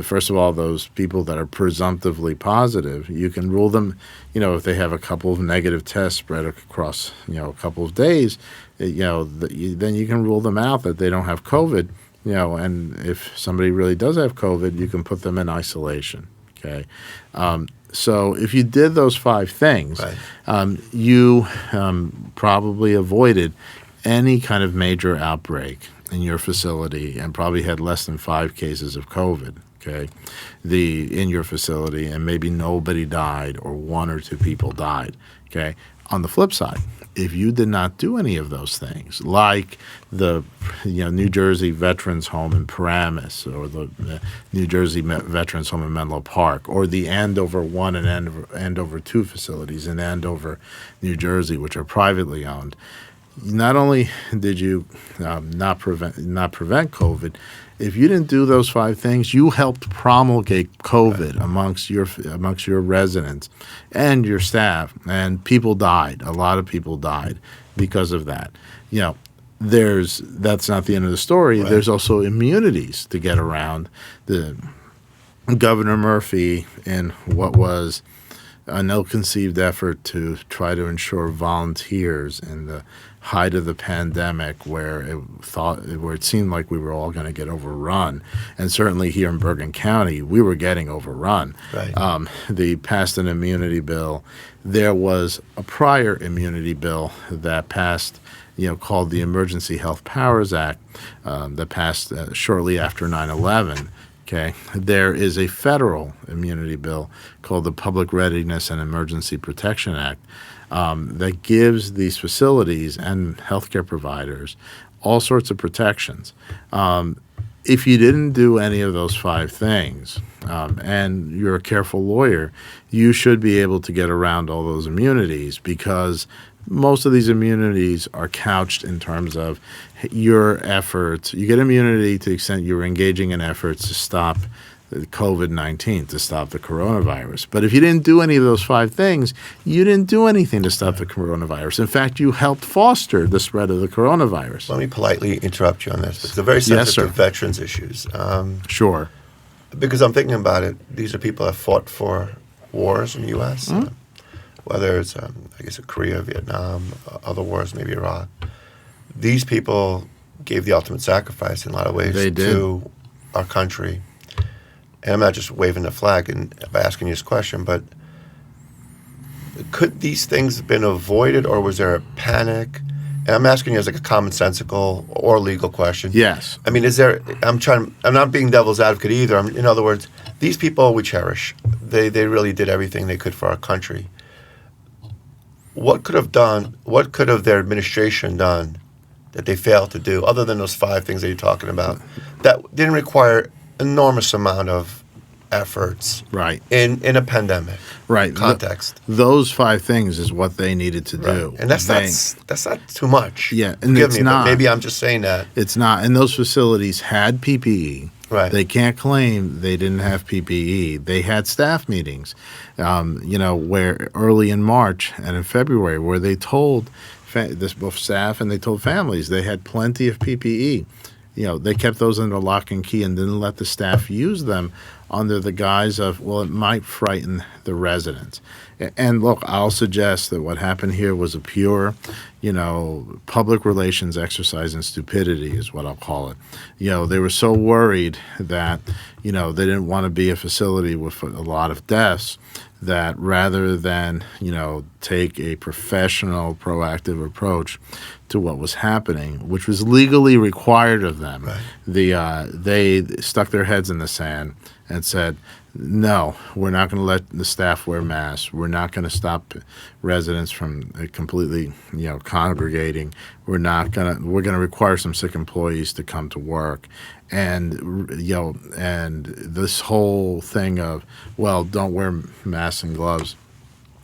Speaker 2: first of all, those people that are presumptively positive, you can rule them, if they have a couple of negative tests spread across, a couple of days, then you can rule them out that they don't have COVID, and if somebody really does have COVID, you can put them in isolation, okay? So if you did those 5 things, you probably avoided any kind of major outbreak in your facility and probably had less than 5 cases of COVID, okay, in your facility, and maybe nobody died or 1 or 2 people died, okay? On the flip side, if you did not do any of those things, like the New Jersey Veterans Home in Paramus, or the New Jersey Veterans Home in Menlo Park, or the Andover 1 and Andover 2 facilities in Andover, New Jersey, which are privately owned, not only did you not prevent COVID, if you didn't do those 5 things, you helped promulgate COVID amongst your residents and your staff, and people died. A lot of people died because of that. That's not the end of the story. Right. There's also immunities to get around. Governor Murphy, in what was an ill-conceived effort to try to ensure volunteers in the height of the pandemic, where it seemed like we were all going to get overrun, and certainly here in Bergen County, we were getting overrun.
Speaker 1: Right.
Speaker 2: They passed an immunity bill. There was a prior immunity bill that passed, called the Emergency Health Powers Act, that passed shortly after 9/11. Okay, there is a federal immunity bill called the Public Readiness and Emergency Protection Act that gives these facilities and healthcare providers all sorts of protections. If you didn't do any of those 5 things, and you're a careful lawyer, you should be able to get around all those immunities, because most of these immunities are couched in terms of your efforts. You get immunity to the extent you're engaging in efforts to stop COVID-19, to stop the coronavirus. But if you didn't do any of those 5 things, you didn't do anything to stop the coronavirus. In fact, you helped foster the spread of the coronavirus.
Speaker 1: Let me politely interrupt you on this. It's a very sensitive veterans issues.
Speaker 2: Sure.
Speaker 1: Because I'm thinking about it, these are people that fought for wars in the U.S., whether it's, I guess, Korea, Vietnam, other wars, maybe Iraq. These people gave the ultimate sacrifice in a lot of ways to our country. And I'm not just waving the flag by asking you this question, but could these things have been avoided, or was there a panic? And I'm asking you as like a commonsensical or legal question.
Speaker 2: Yes.
Speaker 1: I mean, I'm not being devil's advocate either. In other words, these people we cherish. They really did everything they could for our country. What could have their administration done that they failed to do, other than those 5 things that you're talking about, that didn't require enormous amount of efforts in a pandemic context?
Speaker 2: Those 5 things is what they needed to do.
Speaker 1: And that's not too much.
Speaker 2: Yeah, and
Speaker 1: Forgive
Speaker 2: it's
Speaker 1: me,
Speaker 2: not.
Speaker 1: But maybe I'm just saying that.
Speaker 2: It's not. And those facilities had PPE.
Speaker 1: Right.
Speaker 2: They can't claim they didn't have PPE. They had staff meetings, where early in March and in February, where they told both staff and they told families they had plenty of PPE. They kept those under lock and key and didn't let the staff use them under the guise of, well, it might frighten the residents. And look, I'll suggest that what happened here was a pure, public relations exercise in stupidity is what I'll call it. They were so worried that, they didn't want to be a facility with a lot of deaths, that rather than, take a professional, proactive approach to what was happening, which was legally required of them, they stuck their heads in the sand and said, no, we're not going to let the staff wear masks. We're not going to stop residents from completely, congregating. We're going to require some sick employees to come to work. And, and this whole thing of, well, don't wear masks and gloves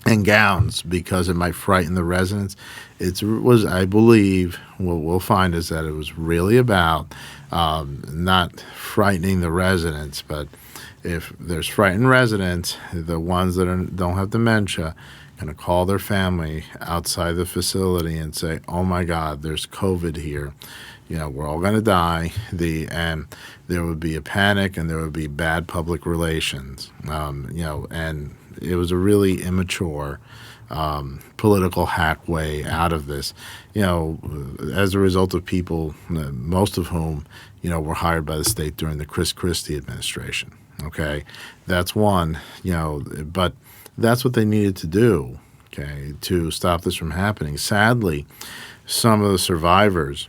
Speaker 2: and gowns because it might frighten the residents. I believe, what we'll find is that it was really about not frightening the residents, but if there's frightened residents, the ones that don't have dementia, going to call their family outside the facility and say, oh my God, there's COVID here. We're all going to die. And there would be a panic and there would be bad public relations. And it was a really immature political hack way out of this, as a result of people, most of whom, were hired by the state during the Chris Christie administration. Okay, that's one, but that's what they needed to do, okay, to stop this from happening. Sadly, some of the survivors,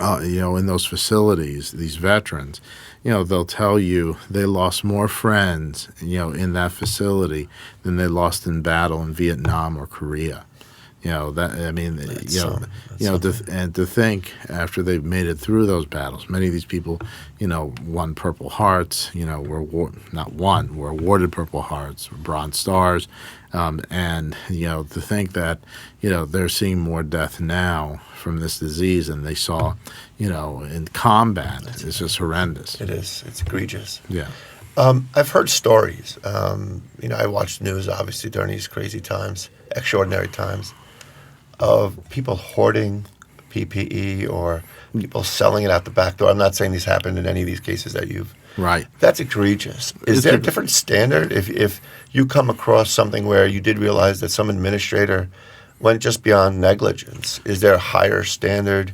Speaker 2: in those facilities, these veterans, they'll tell you they lost more friends, in that facility than they lost in battle in Vietnam or Korea. To think after they've made it through those battles, many of these people, won Purple Hearts, were awarded Purple Hearts, Bronze Stars, and to think that, they're seeing more death now from this disease than they saw, in combat. It's just horrendous.
Speaker 1: It is. It's egregious.
Speaker 2: Yeah.
Speaker 1: I've heard stories. I watched news, obviously, during these crazy times, extraordinary times, of people hoarding PPE or people selling it out the back door. I'm not saying these happened in any of these cases that you've.
Speaker 2: Right.
Speaker 1: That's egregious. Is there a different standard if you come across something where you did realize that some administrator went just beyond negligence? Is there a higher standard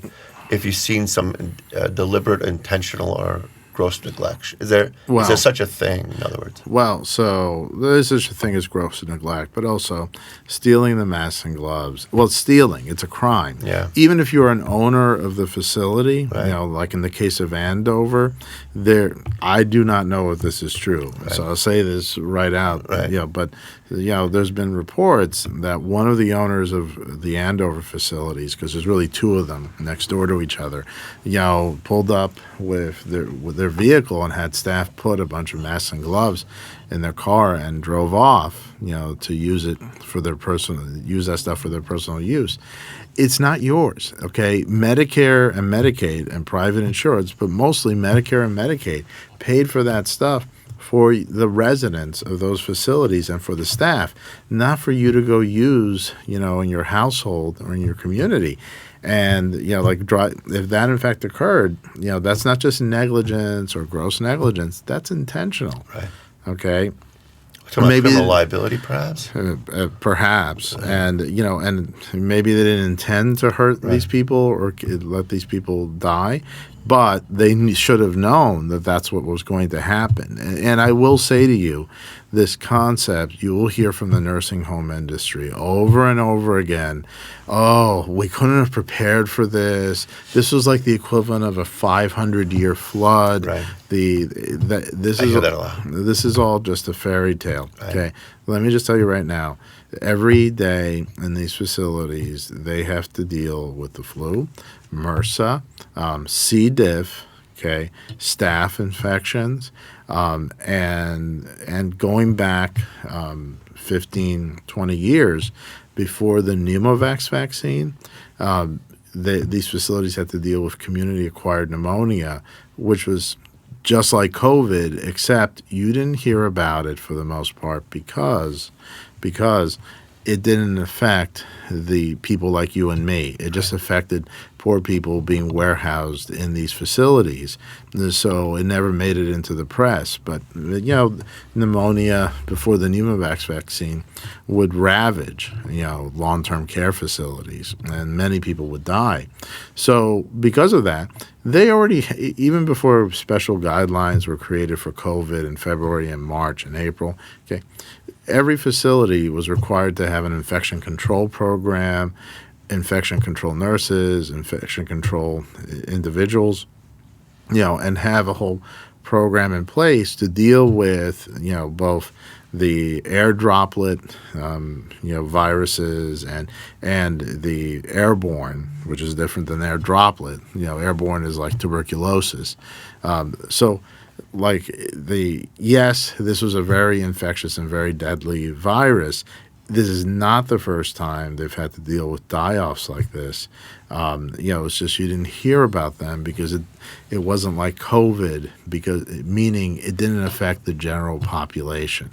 Speaker 1: if you've seen some deliberate, intentional, or gross neglect? Is there such a thing, in other words?
Speaker 2: Well, so there is such a thing as gross neglect, but also stealing the masks and gloves. Well, stealing, it's a crime.
Speaker 1: Yeah.
Speaker 2: Even if you're an owner of the facility,
Speaker 1: Right.
Speaker 2: like in the case of Andover, I do not know if this is true.
Speaker 1: Right.
Speaker 2: So I'll say this right out.
Speaker 1: Right.
Speaker 2: But there's been reports that one of the owners of the Andover facilities, because there's really two of them next door to each other, pulled up with their vehicle and had staff put a bunch of masks and gloves in their car and drove off, to use it for use that stuff for their personal use. It's not yours, okay? Medicare and Medicaid and private insurance, but mostly Medicare and Medicaid paid for that stuff for the residents of those facilities and for the staff, not for you to go use, in your household or in your community. And, if that in fact occurred, that's not just negligence or gross negligence, that's intentional.
Speaker 1: Right.
Speaker 2: Okay?
Speaker 1: Talking about criminal liability, perhaps?
Speaker 2: Perhaps. And, and maybe they didn't intend to hurt these people or let these people die, but they should have known that that's what was going to happen. And I will say to you, this concept you will hear from the nursing home industry over and over again. Oh, we couldn't have prepared for this. This was like the equivalent of a 500-year flood.
Speaker 1: Right.
Speaker 2: I hear that a lot. This is all just a fairy tale.
Speaker 1: Right.
Speaker 2: Okay, let me just tell you right now. Every day in these facilities, they have to deal with the flu, MRSA, C. diff, okay, staph infections, and going back 15, 20 years before the pneumovax vaccine, these facilities had to deal with community-acquired pneumonia, which was just like COVID, except you didn't hear about it for the most part because it didn't affect the people like you and me. It just affected poor people being warehoused in these facilities. So it never made it into the press. But, pneumonia before the pneumovax vaccine would ravage, long-term care facilities, and many people would die. So because of that, they already, even before special guidelines were created for COVID in February and March and April, okay, every facility was required to have an infection control program, infection control nurses, infection control individuals, and have a whole program in place to deal with, both the air droplet, viruses and the airborne, which is different than air droplet. Airborne is like tuberculosis. Yes, this was a very infectious and very deadly virus. This is not the first time they've had to deal with die-offs like this. It's just you didn't hear about them because it wasn't like COVID, meaning it didn't affect the general population.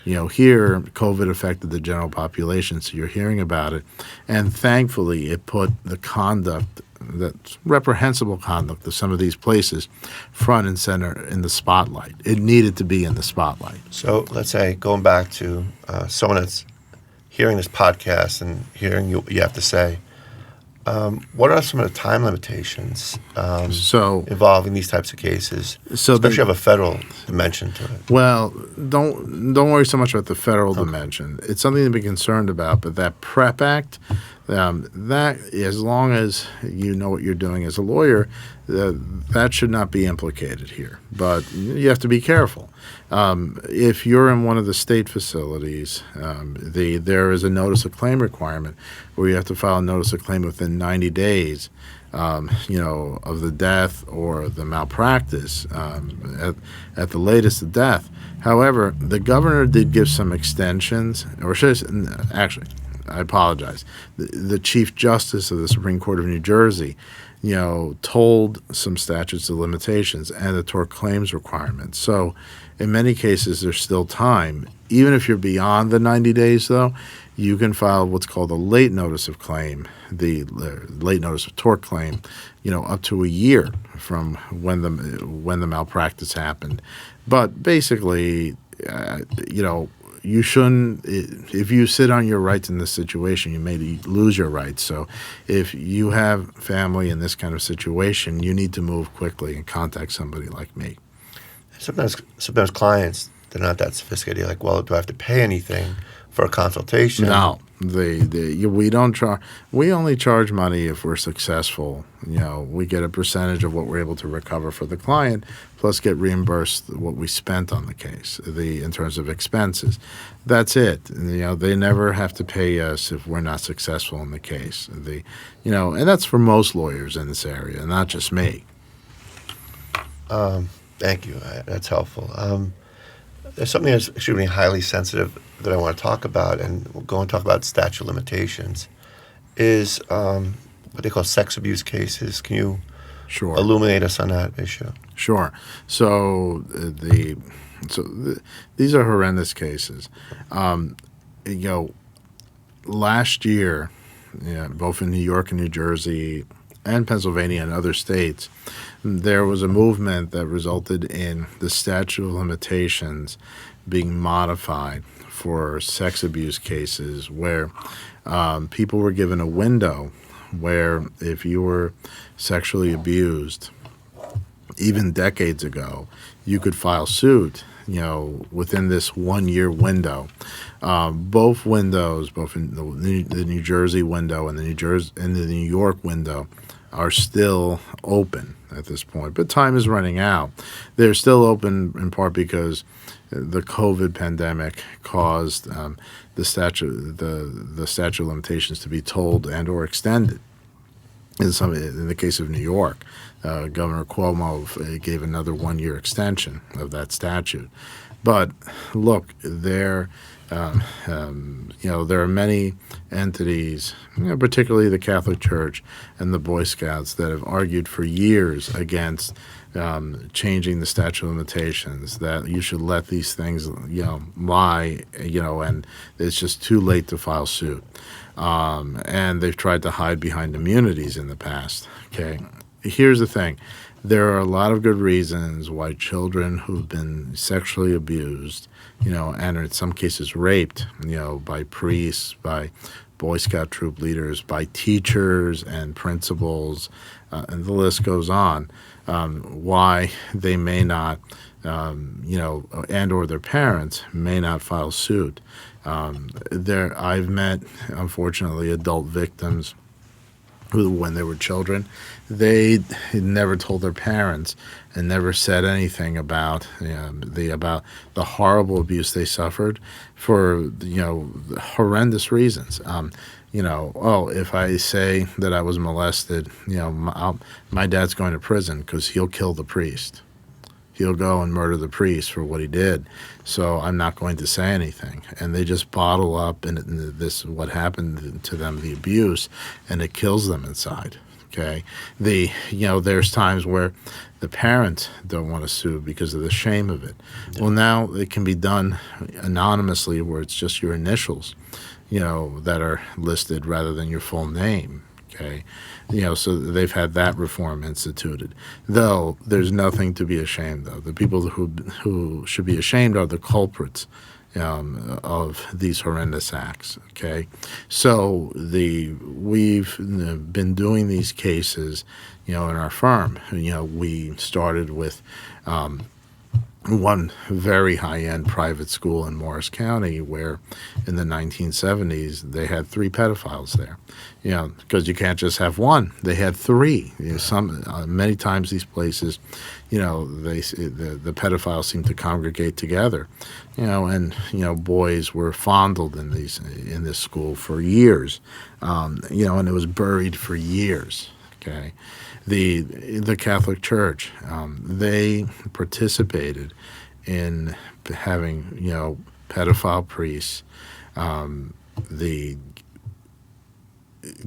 Speaker 2: Here, COVID affected the general population, so you're hearing about it. And thankfully, it put the conduct, that's reprehensible conduct of some of these places, front and center in the spotlight. It needed to be in the spotlight.
Speaker 1: So let's say, going back to someone that's hearing this podcast and hearing you have to say, what are some of the time limitations involving these types of cases, especially have a federal dimension to it?
Speaker 2: Well, don't worry so much about the federal dimension. It's something to be concerned about, but that PrEP Act, that as long as you know what you're doing as a lawyer, that should not be implicated here. But you have to be careful. If you're in one of the state facilities, there is a notice of claim requirement where you have to file a notice of claim within 90 days, of the death or the malpractice, at the latest the death. However, the governor did give some extensions, actually, I apologize. The Chief Justice of the Supreme Court of New Jersey, told some statutes of limitations and the tort claims requirements. So in many cases, there's still time. Even if you're beyond the 90 days, though, you can file what's called a late notice of claim, the late notice of tort claim, up to a year from when the malpractice happened. But basically, you shouldn't. If you sit on your rights in this situation, you may lose your rights. So, if you have family in this kind of situation, you need to move quickly and contact somebody like me.
Speaker 1: Sometimes clients, they're not that sophisticated. Like, well, do I have to pay anything for a consultation?
Speaker 2: No, we don't charge. We only charge money if we're successful. We get a percentage of what we're able to recover for the client, plus get reimbursed what we spent on the case, in terms of expenses. That's it. They never have to pay us if we're not successful in the case. And that's for most lawyers in this area, not just me.
Speaker 1: Thank you. That's helpful. There's something that's extremely highly sensitive that I want to talk about, and we'll go and talk about statute of limitations, is what they call sex abuse cases. Can you
Speaker 2: Sure.
Speaker 1: illuminate us on that issue?
Speaker 2: Sure. So these are horrendous cases. Last year, both in New York and New Jersey and Pennsylvania and other states, there was a movement that resulted in the statute of limitations being modified for sex abuse cases where people were given a window where if you were sexually abused, even decades ago, you could file suit, within this 1 year window. Both windows, both in the New Jersey window and the New York window, are still open at this point, but time is running out. They're still open in part because the COVID pandemic caused the statute of limitations to be tolled and or extended. In the case of New York, Governor Cuomo gave another 1 year extension of that statute. But look, there are many entities, particularly the Catholic Church and the Boy Scouts, that have argued for years against changing the statute of limitations, that you should let these things, lie, and it's just too late to file suit. And they've tried to hide behind immunities in the past. Okay, here's the thing. There are a lot of good reasons why children who've been sexually abused, and in some cases raped, by priests, by Boy Scout troop leaders, by teachers and principals, and the list goes on, why they may not, and or their parents may not file suit. I've met, unfortunately, adult victims who, when they were children, they never told their parents and never said anything about the horrible abuse they suffered for horrendous reasons. If I say that I was molested, my dad's going to prison because he'll kill the priest. He'll go and murder the priest for what he did. So I'm not going to say anything. And they just bottle up what happened to them, the abuse, and it kills them inside. Okay. There's times where the parents don't want to sue because of the shame of it. Well, now it can be done anonymously where it's just your initials, that are listed rather than your full name. Okay. So they've had that reform instituted. Though there's nothing to be ashamed of. The people who should be ashamed are the culprits of these horrendous acts. Okay, so we've been doing these cases, in our firm. We started with one very high-end private school in Morris County where in the 1970s they had 3 pedophiles there, because you can't just have one. They had 3. Many times these places, the pedophiles seem to congregate together, and boys were fondled in this school for years, and it was buried for years. Okay. The Catholic Church, they participated in having, pedophile priests,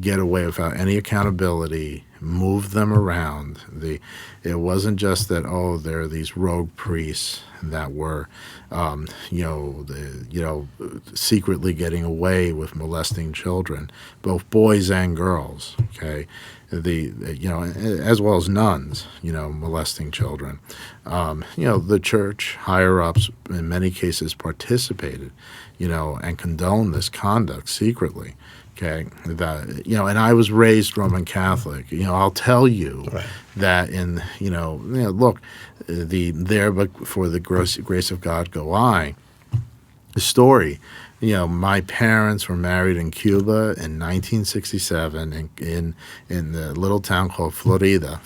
Speaker 2: get away without any accountability, moved them around. It wasn't just that, oh, there are these rogue priests that were, secretly getting away with molesting children, both boys and girls. Okay, as well as nuns, molesting children. The church higher ups in many cases participated, and condoned this conduct secretly. Okay, and I was raised Roman Catholic. I'll tell you
Speaker 1: Right.
Speaker 2: that look, there but for the grace of God go I. The story, my parents were married in Cuba in 1967 in the little town called Florida,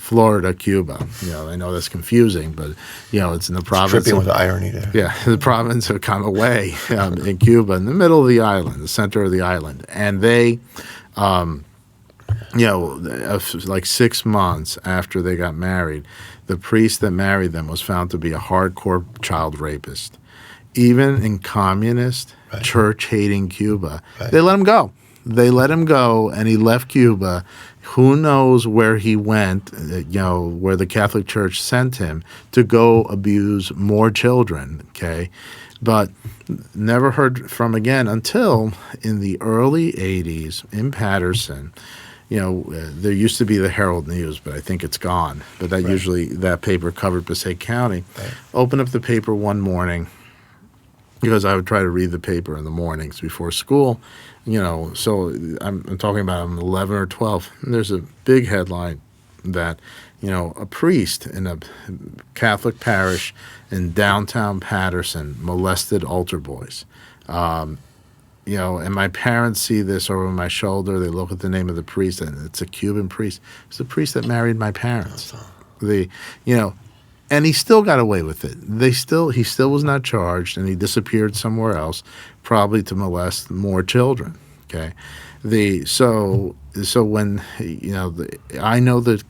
Speaker 2: Cuba. I know that's confusing, but it's in the province.
Speaker 1: Tripping with the irony there.
Speaker 2: Yeah, the province of Camagüey in Cuba, in the middle of the island, the center of the island. And they, like 6 months after they got married, the priest that married them was found to be a hardcore child rapist. Even in communist,
Speaker 1: Right.
Speaker 2: church-hating Cuba,
Speaker 1: Right.
Speaker 2: they let him go. They let him go, and he left Cuba. Who knows where he went, where the Catholic Church sent him to go abuse more children, okay? But never heard from again until in the early 80s in Patterson. There used to be the Herald News, but I think it's gone. But that
Speaker 1: Right.
Speaker 2: that paper covered Passaic County.
Speaker 1: Right.
Speaker 2: Opened up the paper one morning, because I would try to read the paper in the mornings before school, so I'm talking about I'm 11 or 12. And there's a big headline that, a priest in a Catholic parish in downtown Patterson molested altar boys. And my parents see this over my shoulder. They look at the name of the priest, and it's a Cuban priest. It's the priest that married my parents. And he still got away with it. He still was not charged, and he disappeared somewhere else, probably to molest more children. Okay, so when I know that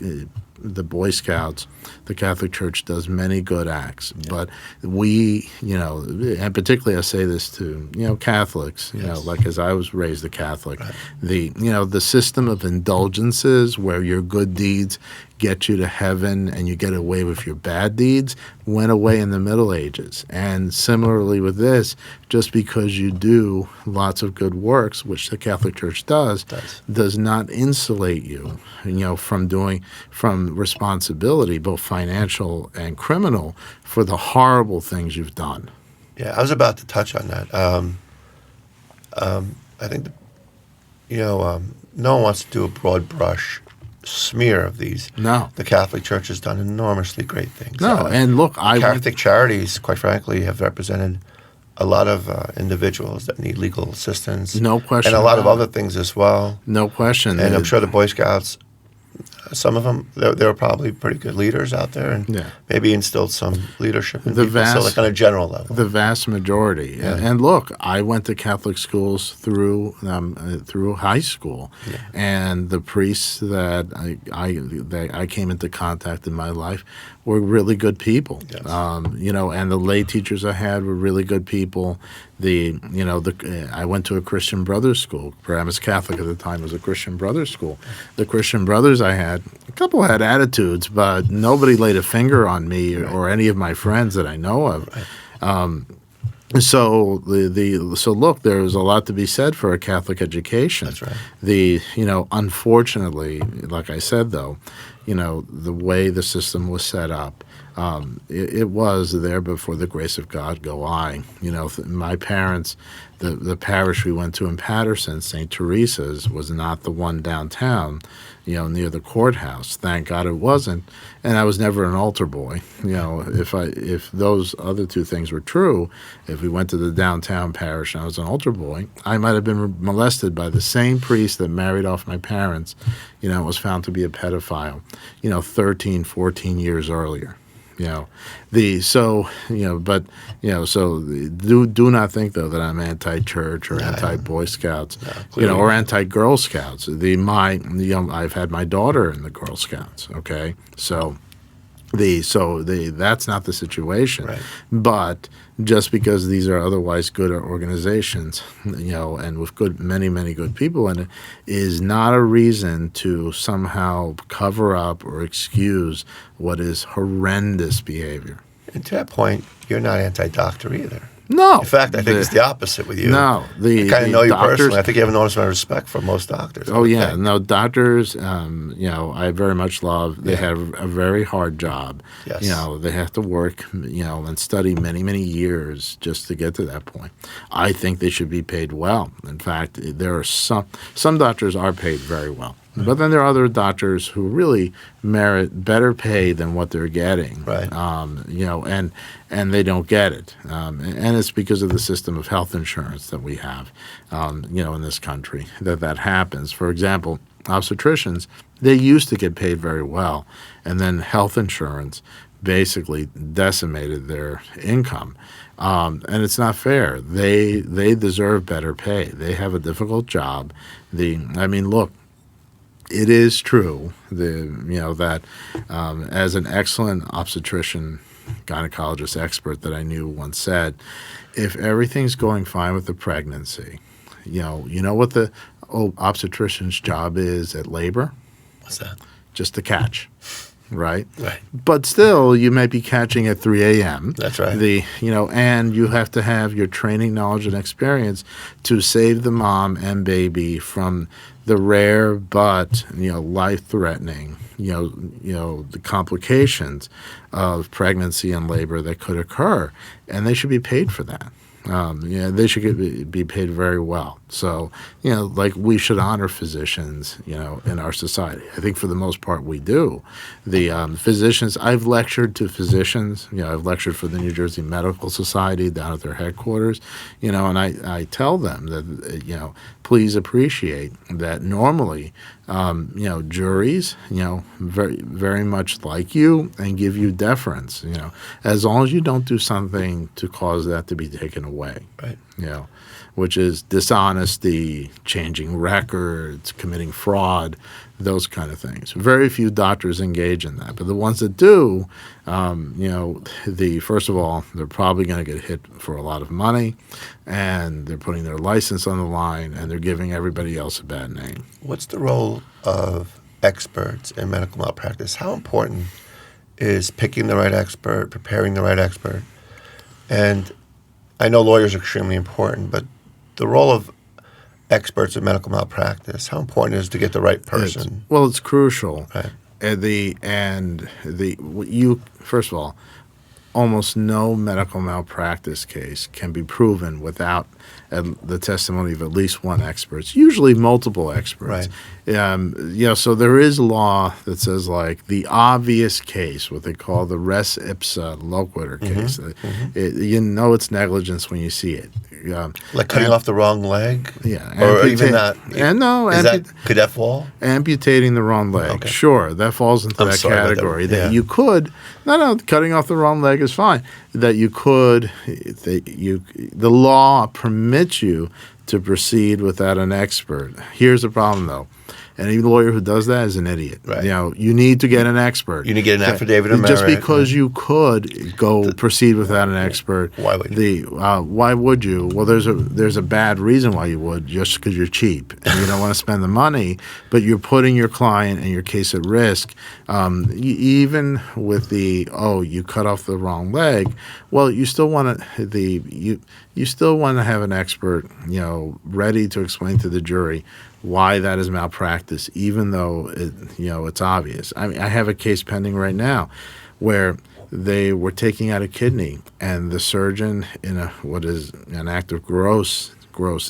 Speaker 2: the Boy Scouts, the Catholic Church does many good acts, but we, and particularly I say this to Catholics,
Speaker 1: Yes.
Speaker 2: like as I was raised a Catholic, the system of indulgences where your good deeds get you to heaven and you get away with your bad deeds went away in the Middle Ages. And similarly with this, just because you do lots of good works, which the Catholic Church does not insulate you, from responsibility, both financial and criminal, for the horrible things you've done.
Speaker 1: Yeah, I was about to touch on that. I think, no one wants to do a broad brush smear of these.
Speaker 2: No.
Speaker 1: The Catholic Church has done enormously great things.
Speaker 2: No, and look,
Speaker 1: Catholic charities, quite frankly, have represented a lot of individuals that need legal assistance.
Speaker 2: No question
Speaker 1: And a lot of
Speaker 2: about
Speaker 1: other things as well.
Speaker 2: No question.
Speaker 1: And I'm sure the Boy Scouts, some of them, they were probably pretty good leaders out there, and
Speaker 2: Yeah.
Speaker 1: maybe instilled some leadership in
Speaker 2: The
Speaker 1: people, so
Speaker 2: vast-
Speaker 1: like on a general level.
Speaker 2: The vast majority.
Speaker 1: Yeah.
Speaker 2: And look, I went to Catholic schools through high school, and the priests that I came into contact in my life were really good people.
Speaker 1: Yes.
Speaker 2: And the lay teachers I had were really good people. I went to a Christian Brothers school. I was Catholic at the time. It was a Christian Brothers school. The Christian Brothers I had, a couple had attitudes, but nobody laid a finger on me or any of my friends that I know of.
Speaker 1: Right.
Speaker 2: So so look, there's a lot to be said for a Catholic education.
Speaker 1: That's right.
Speaker 2: Unfortunately, like I said though, the way the system was set up, it was there before the grace of God go I. My parents, the parish we went to in Patterson, St. Teresa's, was not the one downtown, near the courthouse. Thank God it wasn't. And I was never an altar boy. If those other two things were true, if we went to the downtown parish and I was an altar boy, I might have been molested by the same priest that married off my parents, was found to be a pedophile, 13, 14 years earlier. So do not think though that I'm anti-church or anti-Boy Scouts, or anti-Girl Scouts. I've had my daughter in the Girl Scouts. Okay, so That's not the situation.
Speaker 1: Right.
Speaker 2: But just because these are otherwise good organizations, and with many good people in it, is not a reason to somehow cover up or excuse what is horrendous behavior.
Speaker 1: And to that point, you're not anti-doctor either.
Speaker 2: No.
Speaker 1: In fact, I think it's the opposite with you.
Speaker 2: No.
Speaker 1: I kind of know you
Speaker 2: doctors,
Speaker 1: personally. I think you have an enormous amount of respect for most doctors.
Speaker 2: Oh, yeah. No, doctors, I very much love. They have a very hard job.
Speaker 1: Yes.
Speaker 2: They have to work, and study many years just to get to that point. I think they should be paid well. In fact, there are some doctors are paid very well. But then there are other doctors who really merit better pay than what they're getting,
Speaker 1: Right.
Speaker 2: And they don't get it, and it's because of the system of health insurance that we have, in this country that happens. For example, obstetricians, they used to get paid very well, and then health insurance basically decimated their income. And it's not fair. They deserve better pay. They have a difficult job. Look. It is true that as an excellent obstetrician, gynecologist expert that I knew once said, if everything's going fine with the pregnancy, you know what the obstetrician's job is at labor?
Speaker 1: What's that?
Speaker 2: Just to catch. Right?
Speaker 1: Right.
Speaker 2: But still, you might be catching at 3 a.m.
Speaker 1: That's right.
Speaker 2: And you have to have your training, knowledge, and experience to save the mom and baby from the rare but life-threatening the complications of pregnancy and labor that could occur, and they should be paid for that. They should be paid very well. So, like we should honor physicians, in our society. I think for the most part we do. The physicians, I've lectured to physicians. I've lectured for the New Jersey Medical Society down at their headquarters, and I tell them that, please appreciate that normally, juries, very, very much like you and give you deference, as long as you don't do something to cause that to be taken away.
Speaker 1: Right.
Speaker 2: Which is dishonesty, changing records, committing fraud, those kind of things. Very few doctors engage in that, but the ones that do, first of all, they're probably going to get hit for a lot of money, and they're putting their license on the line, and they're giving everybody else a bad name.
Speaker 1: What's the role of experts in medical malpractice? How important is picking the right expert, preparing the right expert? And I know lawyers are extremely important, but the role of experts in medical malpractice, how important is it to get the right person?
Speaker 2: It's crucial.
Speaker 1: Right.
Speaker 2: First of all, almost no medical malpractice case can be proven without the testimony of at least one expert, usually multiple experts.
Speaker 1: Right.
Speaker 2: So there is law that says, like, the obvious case, what they call the res ipsa loquitur case. It's negligence when you see it.
Speaker 1: Like cutting off the wrong leg?
Speaker 2: Yeah.
Speaker 1: Or even that? Could that fall?
Speaker 2: Amputating the wrong leg.
Speaker 1: Okay.
Speaker 2: Sure, that falls into that category. That you could, cutting off the wrong leg is fine. That you could, the law permits you to proceed without an expert. Here's the problem, though. Any lawyer who does that is an idiot.
Speaker 1: Right.
Speaker 2: You need to get an expert.
Speaker 1: You need to get an affidavit of merit.
Speaker 2: Just because you could proceed without an expert.
Speaker 1: Why would you?
Speaker 2: Why would you? Well, there's a bad reason why you would, just because you're cheap and you don't want to spend the money, but you're putting your client and your case at risk. Even with you cut off the wrong leg. Well, you still want to you still want to have an expert, ready to explain to the jury why that is malpractice, even though it's obvious. I have a case pending right now where they were taking out a kidney, and the surgeon, in what is an act of gross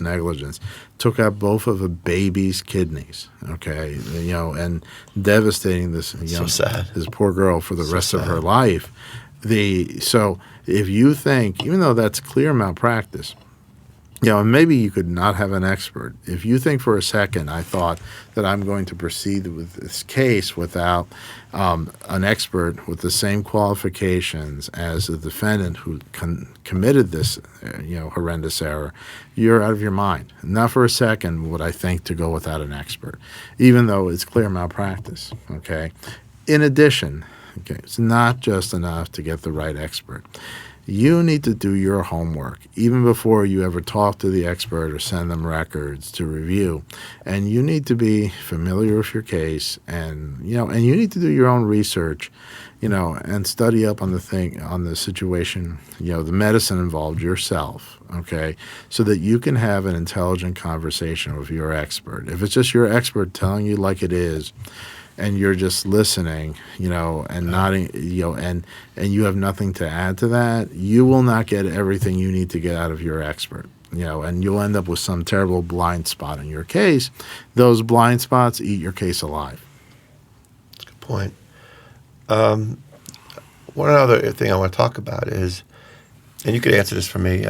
Speaker 2: negligence, took out both of a baby's kidneys. Okay, and devastating this
Speaker 1: so sad.
Speaker 2: This poor girl for the rest of her life. So if you think, even though that's clear malpractice, and maybe you could not have an expert. If you think for a second, I thought that I'm going to proceed with this case without an expert with the same qualifications as the defendant who committed this, horrendous error, you're out of your mind. Not for a second would I think to go without an expert, even though it's clear malpractice. Okay. In addition, Okay, it's not just enough to get the right expert. You need to do your homework even before you ever talk to the expert or send them records to review. And you need to be familiar with your case, and and you need to do your own research, and study up on the situation, the medicine involved yourself, okay? So that you can have an intelligent conversation with your expert. If it's just your expert telling you like it is, and you're just listening, and nodding, and you have nothing to add to that, you will not get everything you need to get out of your expert, and you'll end up with some terrible blind spot in your case. Those blind spots eat your case alive.
Speaker 1: That's a good point. One other thing I want to talk about is, and you could answer this for me.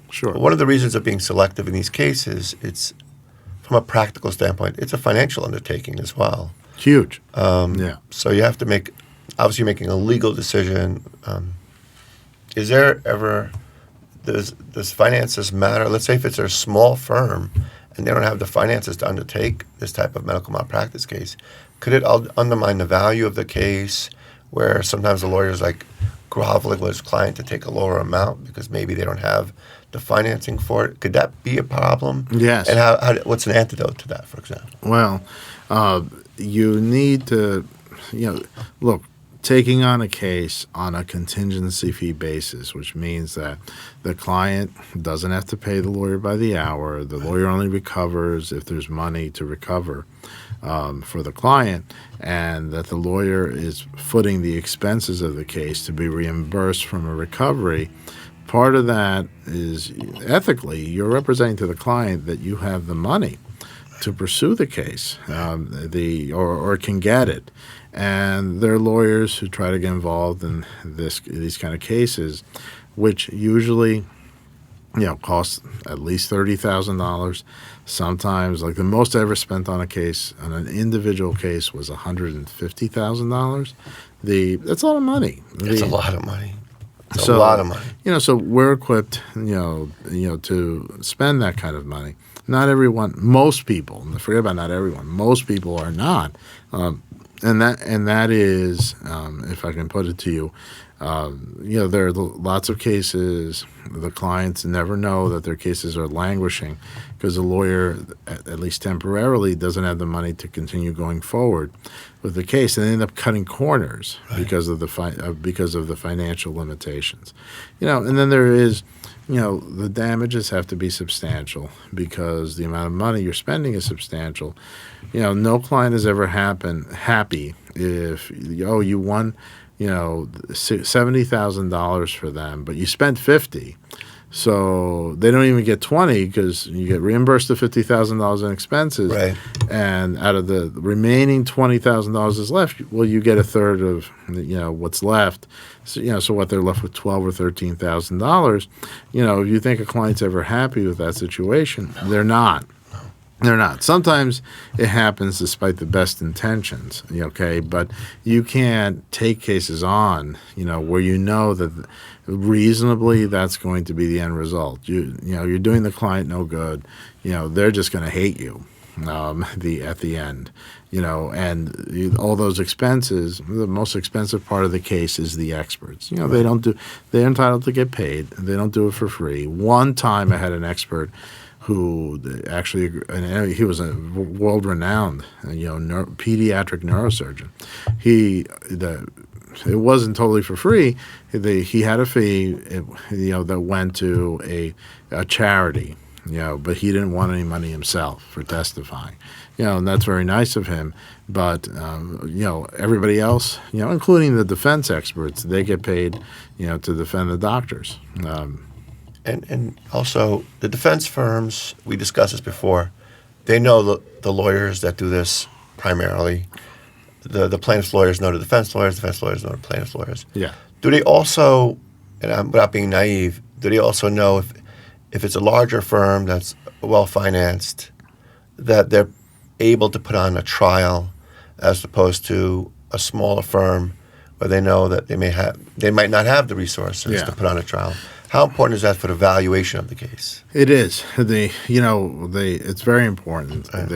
Speaker 2: Sure.
Speaker 1: One of the reasons of being selective in these cases, it's from a practical standpoint, it's a financial undertaking as well.
Speaker 2: Huge. Yeah.
Speaker 1: So you have to obviously you're making a legal decision. Is there ever, does finances matter? Let's say if it's a small firm and they don't have the finances to undertake this type of medical malpractice case, could it undermine the value of the case, where sometimes the lawyer's like groveling with his client to take a lower amount because maybe they don't have the financing for it? Could that be a problem?
Speaker 2: Yes.
Speaker 1: And what's an antidote to that, for example?
Speaker 2: Well, you need to, look, taking on a case on a contingency fee basis, which means that the client doesn't have to pay the lawyer by the hour. The lawyer only recovers if there's money to recover for the client, and that the lawyer is footing the expenses of the case to be reimbursed from a recovery. Part of that is ethically, you're representing to the client that you have the money to pursue the case, or can get it. And there are lawyers who try to get involved in these kind of cases, which usually, cost at least $30,000. Sometimes, like the most I ever spent on an individual case was $150,000. That's a lot of money.
Speaker 1: It's a lot of money. It's a lot of money.
Speaker 2: So we're equipped, to spend that kind of money. Not everyone, most people, forget about not everyone, most people are not. And that is, if I can put it to you, there are lots of cases the clients never know that their cases are languishing because the lawyer, at least temporarily, doesn't have the money to continue going forward with the case, and they end up cutting corners because of the financial limitations. And then there is, the damages have to be substantial because the amount of money you're spending is substantial. No client is ever happy if you won $70,000 for them, but you spent $50,000, so they don't even get $20,000 because you get reimbursed the $50,000 in expenses,
Speaker 1: right? And
Speaker 2: out of the remaining $20,000 is left. Well, you get a third of what's left. So what they're left with $12,000 or $13,000. If you think a client's ever happy with that situation, they're not. They're not. Sometimes it happens despite the best intentions, okay? But you can't take cases on, where that reasonably that's going to be the end result. You're doing the client no good. They're just going to hate you at the end, and all those expenses. The most expensive part of the case is the experts. They're entitled to get paid. They don't do it for free. One time I had an expert who actually, and he was a world-renowned, pediatric neurosurgeon. It wasn't totally for free. He had a fee, that went to a charity, but he didn't want any money himself for testifying. And that's very nice of him. But everybody else, including the defense experts, they get paid, to defend the doctors.
Speaker 1: And also, the defense firms, we discussed this before, they know the lawyers that do this primarily. The plaintiff's lawyers know the defense lawyers know the plaintiff's lawyers.
Speaker 2: Yeah.
Speaker 1: Do they also, and without being naive, do they also know if it's a larger firm that's well-financed, that they're able to put on a trial as opposed to a smaller firm where they know that they might not have the resources to put on a trial? How important is that for the valuation of the case?
Speaker 2: It is. It's very important. If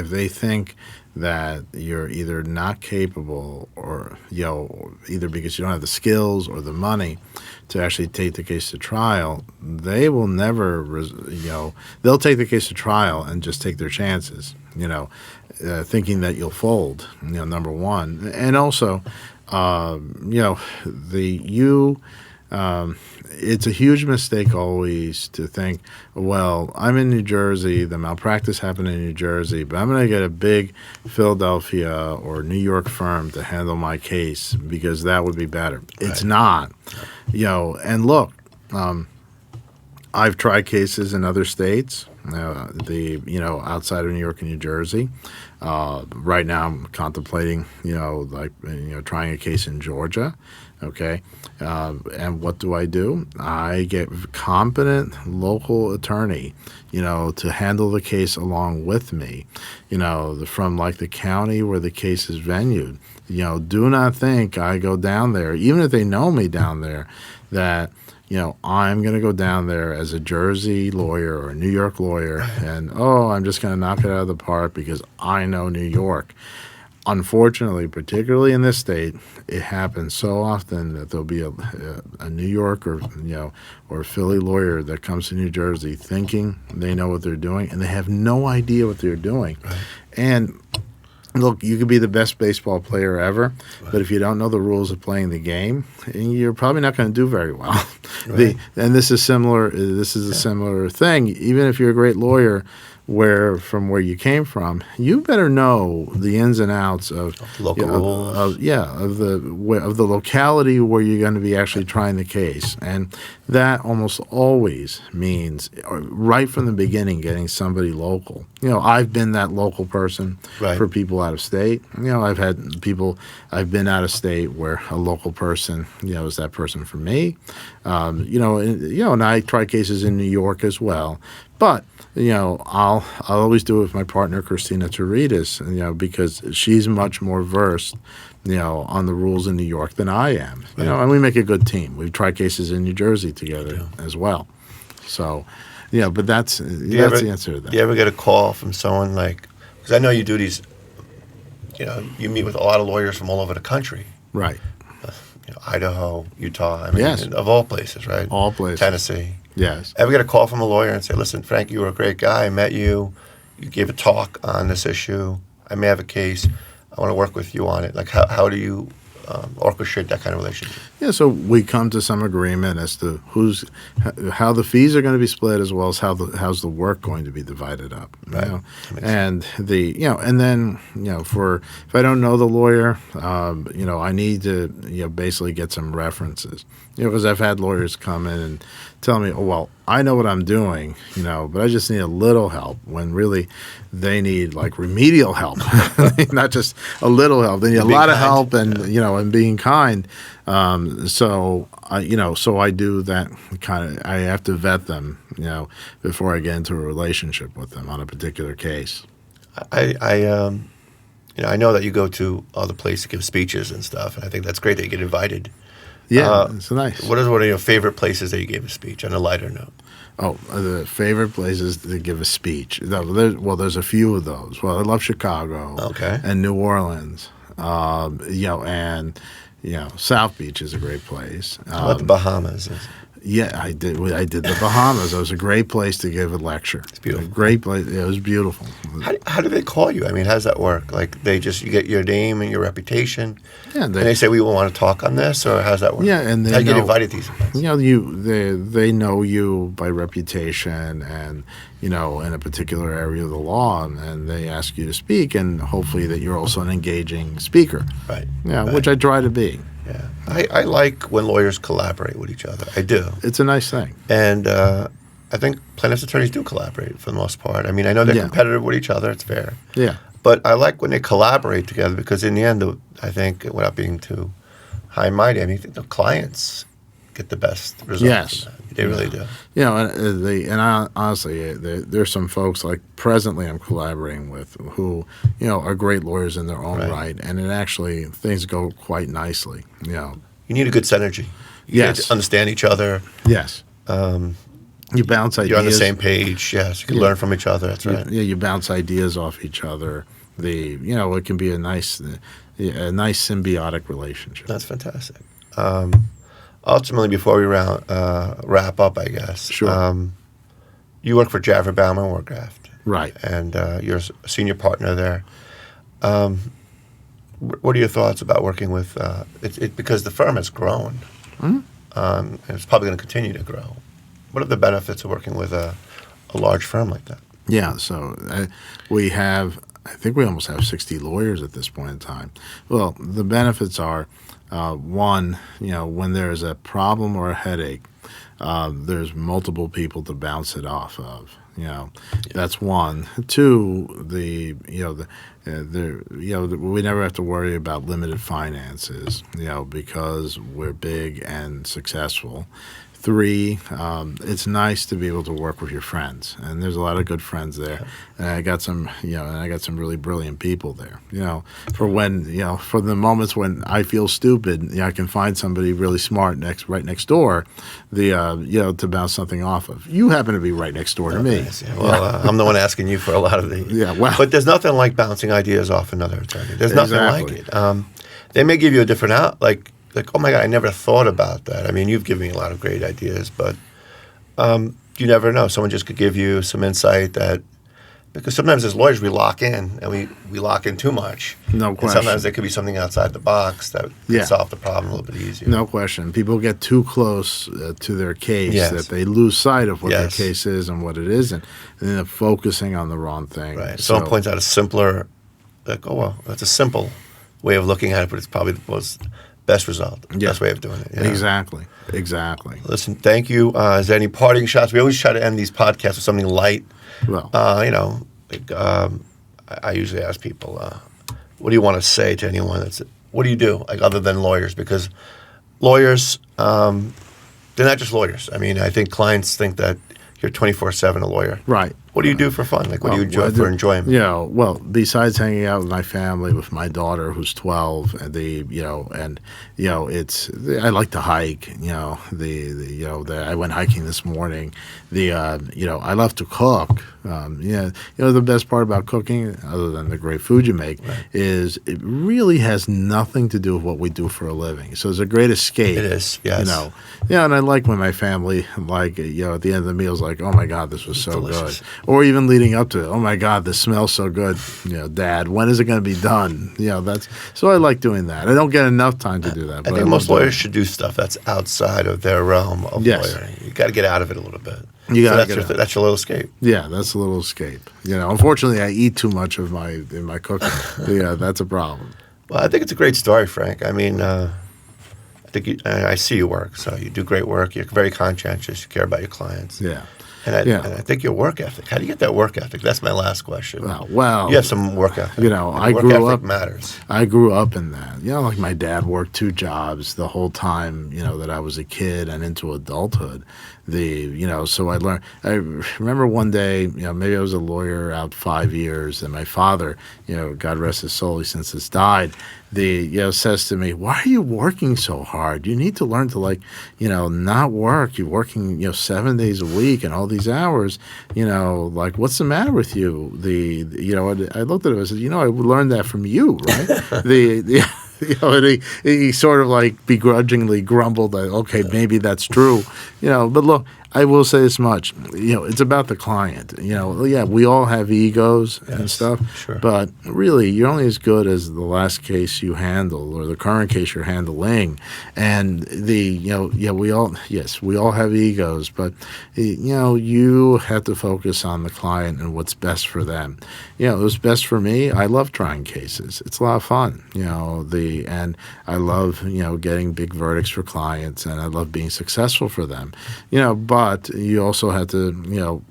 Speaker 2: they think that you're either not capable or, either because you don't have the skills or the money to actually take the case to trial, they will never, they'll take the case to trial and just take their chances, thinking that you'll fold, number one. And also, it's a huge mistake always to think, well, I'm in New Jersey, the malpractice happened in New Jersey, but I'm going to get a big Philadelphia or New York firm to handle my case because that would be better. Right. It's not. And look, I've tried cases in other states, outside of New York and New Jersey. Right now I'm contemplating, trying a case in Georgia. Okay. And what do? I get competent local attorney, to handle the case along with me, from like the county where the case is venued. Do not think I go down there, even if they know me down there, that, I'm going to go down there as a Jersey lawyer or a New York lawyer and, I'm just going to knock it out of the park because I know New York. Unfortunately, particularly in this state, it happens so often that there'll be a New York or a Philly lawyer that comes to New Jersey thinking they know what they're doing, and they have no idea what they're doing. Right. And look, you could be the best baseball player ever, right, but if you don't know the rules of playing the game, you're probably not going to do very well. Right. And this is similar. This is a similar thing. Even if you're a great lawyer, from where you came from, you better know the ins and outs of
Speaker 1: local rules.
Speaker 2: Of the locality where you're going to be actually trying the case, and that almost always means right from the beginning getting somebody local. I've been that local person for people out of state. I've been out of state where a local person, is that person for me. And I try cases in New York as well. But, I'll always do it with my partner, Christina Terides, because she's much more versed, on the rules in New York than I am. And we make a good team. We've tried cases in New Jersey together as well. So, but that's the answer to that.
Speaker 1: Do you ever get a call from someone because I know you do these, you meet with a lot of lawyers from all over the country.
Speaker 2: Right.
Speaker 1: Idaho, Utah,
Speaker 2: yes,
Speaker 1: of all places, right?
Speaker 2: All places.
Speaker 1: Tennessee.
Speaker 2: Yes.
Speaker 1: Ever get a call from a lawyer and say, listen, Frank, you were a great guy. I met you. You gave a talk on this issue. I may have a case. I want to work with you on it. How do you orchestrate that kind of relationship?
Speaker 2: Yeah, so we come to some agreement as to how the fees are going to be split, as well as how's the work going to be divided up.
Speaker 1: Right.
Speaker 2: And and then if I don't know the lawyer, I need to basically get some references. Because I've had lawyers come in and tell me, oh, well, I know what I'm doing, but I just need a little help, when really they need remedial help, not just a little help. They need a lot of help and being kind. So I do that kind of. I have to vet them, before I get into a relationship with them on a particular case.
Speaker 1: I know that you go to other places to give speeches and stuff, and I think that's great that you get invited.
Speaker 2: Yeah, it's nice.
Speaker 1: What is one of your favorite places that you gave a speech, on a lighter note?
Speaker 2: Oh, the favorite places to give a speech. There's a few of those. Well, I love Chicago.
Speaker 1: Okay.
Speaker 2: And New Orleans. And South Beach is a great place.
Speaker 1: How about the Bahamas?
Speaker 2: Yeah, I did the Bahamas. It was a great place to give a lecture.
Speaker 1: It's beautiful.
Speaker 2: A great place. It was beautiful.
Speaker 1: How do they call you? I mean, how does that work? You get your name and your reputation,
Speaker 2: and
Speaker 1: they say, we want to talk on this, or how's that work?
Speaker 2: Yeah, and
Speaker 1: how do you get invited to these events?
Speaker 2: They know you by reputation and, in a particular area of the law, and they ask you to speak, and hopefully that you're also an engaging speaker.
Speaker 1: Right.
Speaker 2: Yeah,
Speaker 1: right.
Speaker 2: Which I try to be.
Speaker 1: Yeah, I like when lawyers collaborate with each other. I do.
Speaker 2: It's a nice thing.
Speaker 1: And I think plaintiffs' attorneys do collaborate for the most part. I mean, I know they're competitive with each other. It's fair.
Speaker 2: Yeah.
Speaker 1: But I like when they collaborate together, because in the end, I think, without being too high-minded, I think the clients get the best results.
Speaker 2: Yes.
Speaker 1: They really do.
Speaker 2: Honestly, there's some folks presently I'm collaborating with who, are great lawyers in their own right, and it actually, things go quite nicely,
Speaker 1: you need a good synergy. You need to understand each other.
Speaker 2: Yes. You bounce ideas.
Speaker 1: You're on the same page. Yes, you can learn from each other. That's right.
Speaker 2: Yeah, you bounce ideas off each other. It can be a nice symbiotic relationship.
Speaker 1: That's fantastic. Ultimately, before we wrap up, I guess.
Speaker 2: Sure.
Speaker 1: You work for Jaffer Bauman Warcraft.
Speaker 2: Right.
Speaker 1: And you're a senior partner there. What are your thoughts about working with it? Because the firm has grown, and it's probably going to continue to grow. What are the benefits of working with a large firm like that?
Speaker 2: Yeah, so I think we almost have 60 lawyers at this point in time. Well, the benefits are, one, when there's a problem or a headache, there's multiple people to bounce it off of. That's one. Two, we never have to worry about limited finances, because we're big and successful. Three, it's nice to be able to work with your friends, and there's a lot of good friends there. And I got some, really brilliant people there. For the moments when I feel stupid, I can find somebody really smart right next door, to bounce something off of. You happen to be right next door to me.
Speaker 1: Nice, yeah. Well, I'm the one asking you for a lot of the.
Speaker 2: Yeah, well,
Speaker 1: but there's nothing like bouncing ideas off another attorney. There's nothing like it. They may give you a different like, oh my God, I never thought about that. I mean, you've given me a lot of great ideas, but you never know. Someone just could give you some insight because sometimes as lawyers we lock in and we lock in too much.
Speaker 2: No question.
Speaker 1: And sometimes there could be something outside the box that could solve the problem a little bit easier.
Speaker 2: No question. People get too close to their case that they lose sight of what their case is and what it isn't, and then they're focusing on the wrong thing.
Speaker 1: Right. Someone points out a simpler, like, oh, well, that's a simple way of looking at it, but it's probably the most best result, best way of doing it.
Speaker 2: Exactly.
Speaker 1: Listen, thank you. Is there any parting shots? We always try to end these podcasts with something light.
Speaker 2: Well,
Speaker 1: I usually ask people, what do you want to say to anyone what do you do, like, other than lawyers? Because lawyers, they're not just lawyers. I mean, I think clients think that you're 24/7 a lawyer.
Speaker 2: Right.
Speaker 1: What do you do for fun? Like, what do you enjoy for enjoyment?
Speaker 2: Well, besides hanging out with my family, with my daughter who's 12, and I like to hike. I went hiking this morning. I love to cook. The best part about cooking, other than the great food you make, is it really has nothing to do with what we do for a living. So it's a great escape.
Speaker 1: It is, yes.
Speaker 2: And I like when my family, at the end of the meal, is like, oh my God, this was so
Speaker 1: delicious.
Speaker 2: good. Or even leading up to it, oh my God, this smells so good. Dad, when is it going to be done? So I like doing that. I don't get enough time to do that.
Speaker 1: I think most lawyers should do stuff that's outside of their realm of lawyering. You got to get out of it a little bit. That's your little escape.
Speaker 2: Yeah, that's a little escape. Unfortunately, I eat too much in my cooking. That's a problem.
Speaker 1: Well, I think it's a great story, Frank. I mean, I see your work, so you do great work. You're very conscientious. You care about your clients.
Speaker 2: Yeah.
Speaker 1: And I think your work ethic. How do you get that work ethic? That's my last question.
Speaker 2: Well,
Speaker 1: you have some work ethic.
Speaker 2: I
Speaker 1: work
Speaker 2: grew
Speaker 1: ethic
Speaker 2: up.
Speaker 1: Matters.
Speaker 2: I grew up in that. Like my dad worked 2 jobs the whole time. That I was a kid and into adulthood. So I learned. I remember one day. Maybe I was a lawyer out 5 years, and my father, God rest his soul, he since has died. Says to me, "Why are you working so hard? You need to learn to not work. You're working 7 days a week and all these hours. What's the matter with you?" I looked at him and said, "I learned that from you, right?" And he sort of begrudgingly grumbled that, okay, maybe that's true, but look, I will say this much, it's about the client, we all have egos and stuff,
Speaker 1: sure.
Speaker 2: But really, you're only as good as the last case you handle or the current case you're handling, and we all have egos, but you have to focus on the client and what's best for them. It was best for me. I love trying cases. It's a lot of fun, and I love, getting big verdicts for clients, and I love being successful for them, but But you also have to,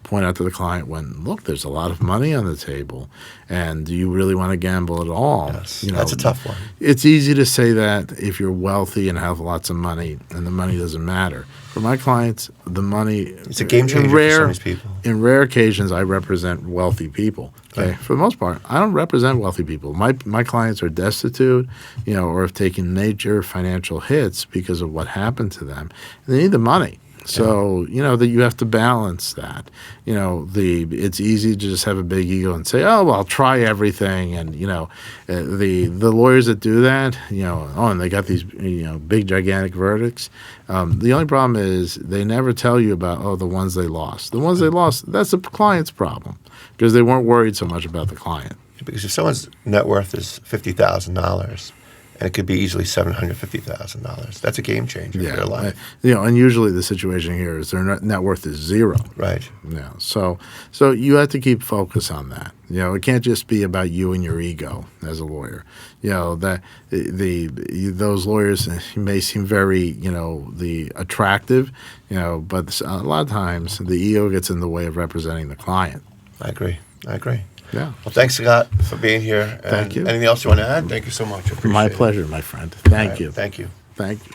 Speaker 2: point out to the client when, look, there's a lot of money on the table, and do you really want to gamble at all?
Speaker 1: Yes, that's a tough one.
Speaker 2: It's easy to say that if you're wealthy and have lots of money, and the money doesn't matter. For my clients, the money,
Speaker 1: it's a game changer for some of these people.
Speaker 2: In rare occasions, I represent wealthy people. Okay,
Speaker 1: Right.
Speaker 2: for the most part, I don't represent wealthy people. My clients are destitute, or have taken major financial hits because of what happened to them. And they need the money. So, that you have to balance that. It's easy to just have a big ego and say, oh, well, I'll try everything. And, the lawyers that do that, and they got these, big, gigantic verdicts. The only problem is they never tell you about, the ones they lost. The ones they lost, that's the client's problem because they weren't worried so much about the client.
Speaker 1: Because if someone's net worth is $50,000, and it could be easily $750,000. That's a game changer for their life.
Speaker 2: And usually the situation here is their net worth is zero.
Speaker 1: Right.
Speaker 2: Yeah. So you have to keep focus on that. It can't just be about you and your ego as a lawyer. That those lawyers may seem very the attractive, but a lot of times the ego gets in the way of representing the client.
Speaker 1: I agree.
Speaker 2: Yeah.
Speaker 1: Well, thanks, Scott, for being here.
Speaker 2: Thank you.
Speaker 1: Anything else you want to add? Thank you so much.
Speaker 2: My pleasure, my friend. Thank you.
Speaker 1: Thank you.
Speaker 2: Thank you.